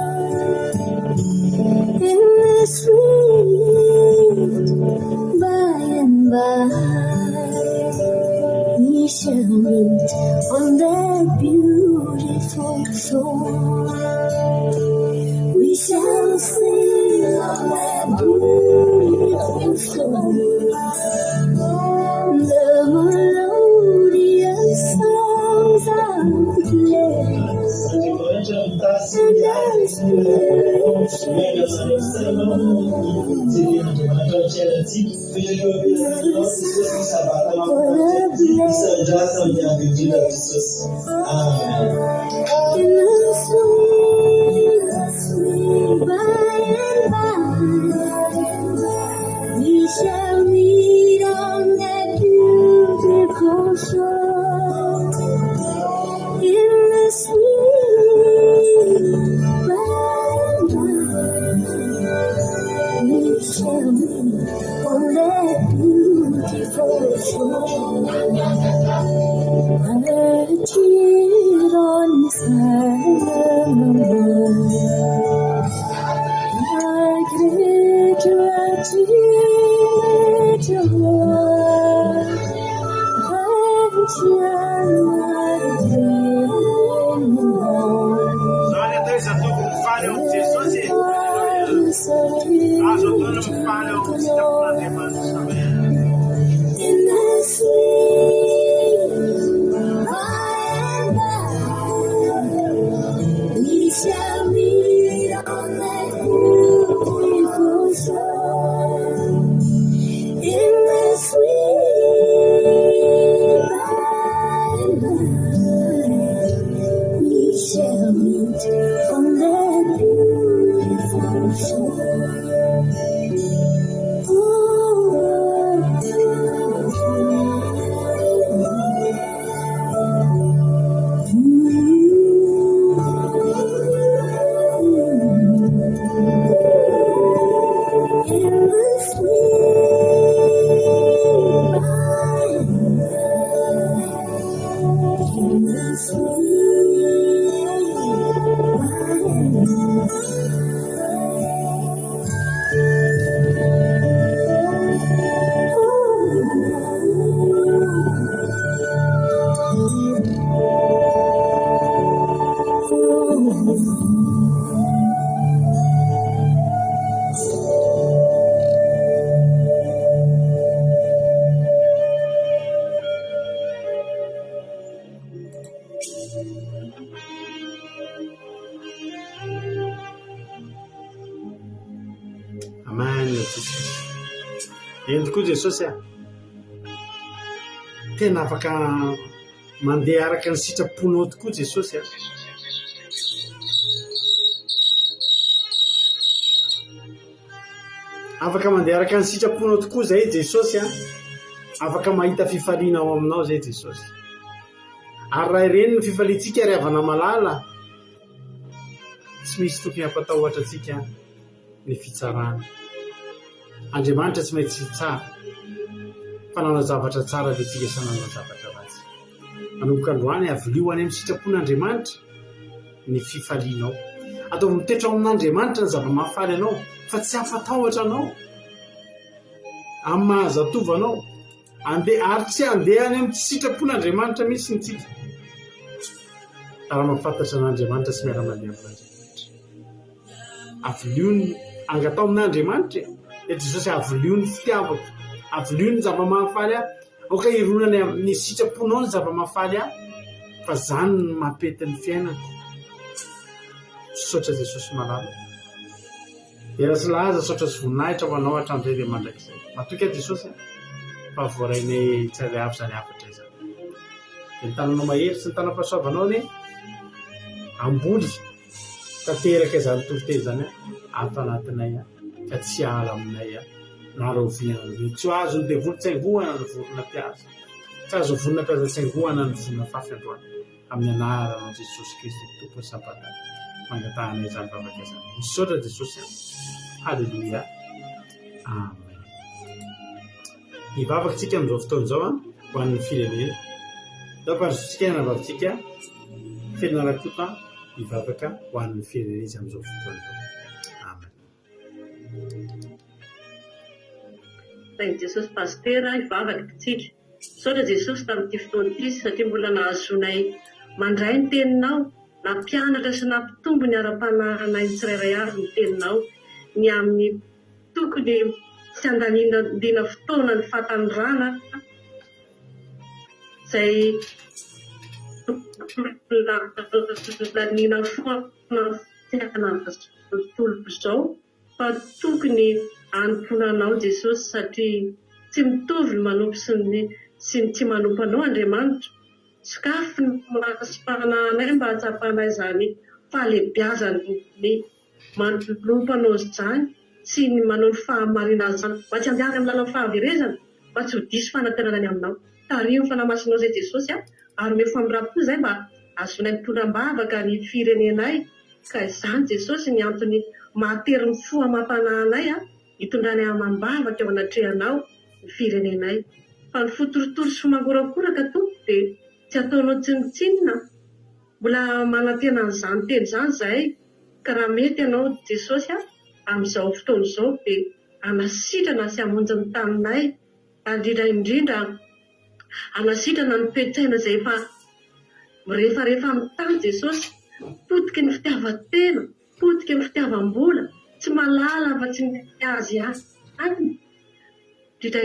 we shall meet on that beautiful shore. We shall sing on that beautiful shore. The melodious songs of bliss and in the sweet, sweet by and by, we shall meet on that beautiful shore. In the sweet by and by, we shall meet on that beautiful shore. Cheer on silent, my great in the sweet by and by, we shall meet on that beautiful shore. In the sweet by and by, we shall meet on that beautiful shore. Eny tokoa Jesosy tena afaka mandeha araka ny sitraponao tokoa Jesosy afaka mandeha araka ny sitraponao tokoa zay Jesosy afaka mahita fifaliana ao aminao zay Jesosy ary raha ireny ny fifaliantsika ry havana malala tsy misy tokony hampatahotra antsika ny fitsarana. Andriamanitra tsy maintsy tsara fa nanao zavatra tsara dia tsika sa nanao zavatra ratsy. Manomboka androany avolio any amin'ny sitrapon'Andriamanitra ny fifalianao. Ataovy mitoetra ao amin'Andriamanitra ny zava-mahafaly anao fa tsy hampatahotra anao amin'ny mahazatova anao andeha ary tsy andeha any amin'ny sitrapon'Andriamanitra mihitsy ny tsika. Raha mahafantatra an'Andriamanitra sy miara-mandeha amin'Andriamanitra avoliony angatao amin'Andriamanitra Jesosy avolio ny fitiavako, avolio ny zava-mahafaly aoka ironany amin'ny sitraponao ny zava-mahafaly fa zany ny mampety ny fiainana. Sotra Jesosy malala era sy laza sotra sy voninahitra ho anao hatramin'izay dia mandrakizay matoky Jesosy fa voarainay tsara avy zany afatra izany dia ny tananao mahery sy ny tanam-pahasoavanao ny amboly tanteraka izany toroteny zany ato anatinay ka tsy ala aminay na roviana tsy azo ny devoly tsaingohana ny vorona mpiasa tsy azo vonona mpiasa tsaingohana ny vorona fafy androany amin'ny anaran'i Jesosy Kristy tompo ny sampatany mangatahana izany vavaka izany. Misaotra Jesosy halleluia amen. Hivavakantsika amin'izao fotoana izao ho an'ny firenena daparisitsika navavatsika firenena hivavaka ho an'ny firenena izy amin'izao fotoana izao. Amen. sain'i Jesosy pastera ivavaka tsika saotra Jesosy tamin'ity fotoana ity satria mbola nahazoanay mandray ny teninao na mpianatra sy na mpitombo ny ara-panahinay tsirairay avy ny teninao ny amin'ny tokony tsy andaniana fotoana ny fahatanyrana izay laniana foana fiainana tontolo izao fa tokony hanomponanao Jesosy satria tsy mitovy ny manompo sy ny tsy manompo anao Andriamanitra. Sokafy ny masipanahanay mba hatsapanay izany fahalebiazany manompo anao izany sy ny manao ny fahamarina izany mba tsy handeha amin'ny lalan'ny fahaverezana mba tsy ho diso fanantenana any aminao. Tario ny fanamasinao izay Jesosy ary mefo amin'ny rahapo izay mba azonay mitondram-bavaka ny firenenay ka izany Jesosy ny antony mahatery ny fo amam-panahanay hitondranay amam-bavaka eo anatrehanao ny firenenay. Fa ny fotorotoro sy fomangorakoraka tompo dia tsy ataonao tsinotsinona mbola manantena an'izany teny izany izahay ka raha mety ianao Jesosy amin'izao fotoana izao dia hanasitrana sy hamonjy ny taninay indrindra hanasitrana ny toe-tsaina izay efa rehefa amin'ny tany Jesosy potiky ny fitiavan-tena potiky ny fitiavam-bola tsy malala fa tsy azy any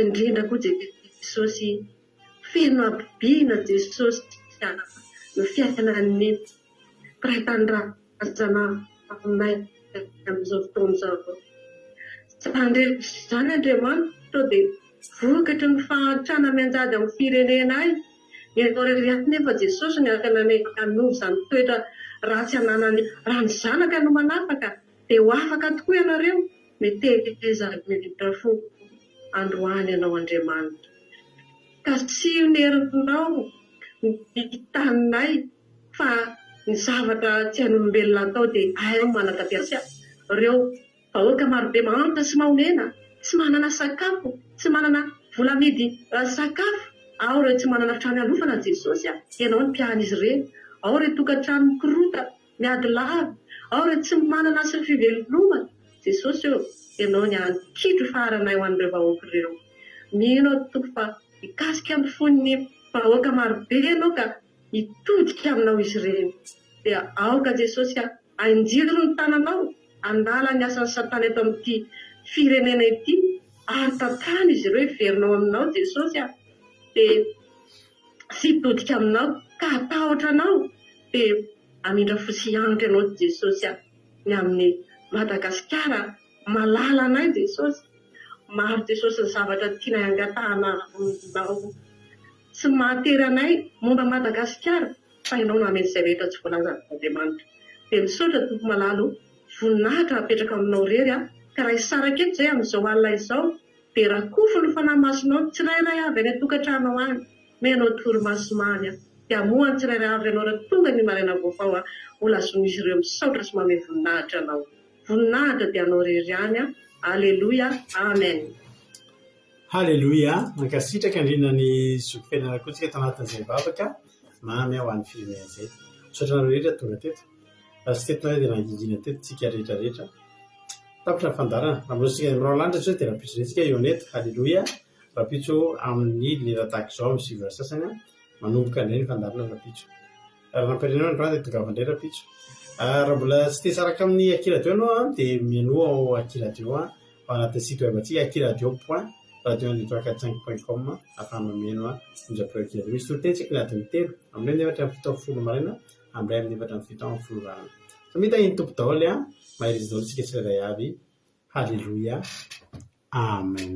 indrindra koa Jesosy feno abibiana Jesosy ny fiainan'ny mpiray tanindrazana aminay amin'izao fotoana izao. Izany Andriamanitra dia vokatry ny fahantrana mianjady amin'ny firenenay ny nefa Jesosy ny akananay hanova izany toetra ratsy ananany raha ny zanaka no manafaka dia ho afaka tokoa ianareo metezara fo androany ianao Andriamanitra ka tsy honerinao ny taninay fa ny zavatra tsy hain'olombelona atao dia ahay manatapiasa ireo vahoaka marobe mahanta sy mahonena tsy manana sakafo tsy manana vola midy sakafo ao ireo tsy manana trano alofana Jesosy ianao ny mpiahan'izy ireny ao ireo tokantrano mikorota miady lava ao ireo tsy manana sy ny fivelomana Jesosy ianao ny ankitro faharanay ho an'ireo vahoaka ireo. Mino tompo fa hikasika amin'ny fon'ny vahoaka marobe ianao ka hitodika aminao izy ireny dia aoka Jesosy anjiro ny tananao andala ny asan'ny Satana eto amin'ity firenena ity ary tantany izy ireo hiverinao aminao Jesosy dia sy hitodika aminao ka hatahotra anao dia hamindra fo sy hianatra ianao Jesosy ny amin'ny Madagasikara malala anay Jesosy maro Jesosy ny zavatra tianay angatahana aminao sy mahatery anay momba Madagasikara fa ianao nameny izay rehetra tsy voalazan'Andriamanitra dia misaotra tompo malalo voninahitra apetraka aminao rery ka raha hisaraka eto izay amin'izao alina izao dia raha kofo ny fanamasinao tsirairay avy any tokantrano any menao toromasomany dia hamohany tsirairay avy ianao raha tonga ny maraina vaovao ho lazon'izy ireo misaotra sy manome voninahitra anao voninahitra dia anao rery any Alleluia amen. Halleluia mankasitraka indrindra ny zokim-piainana koa tsika tanatin'izay vavaka mamy ho an'ny firenena izay misaotra anareo rehetra tonga teto sy tetinao dia nangingina teto tsika rehetrarehetra tapitra ny fandarana raha mbola mirao lanitra zao dia rapitso retsika eo aneto halleluia rapitso amin'ny lera tahaka izao amin'ny sivra sasany manomboka indray ny fandarana rapitso raha nampirenao androany dia tonga avandray rapitso raha mbola tsy te saraka amin'ny akiradio anao dia menoa ao akiradio ao anaty site web atsika akiradio.radio195.com afahana mameno onjapireo akiradio misy torotentsika ny adiny telo amin'ireny nefatra amin'ny fito amin'ny folo maraina amin'ray amin'ny nefatra amin'ny fito amin'ny folo rana fa mita iny tompo daholo mahirizy daholo tsika tsirairay avy halleluia amen.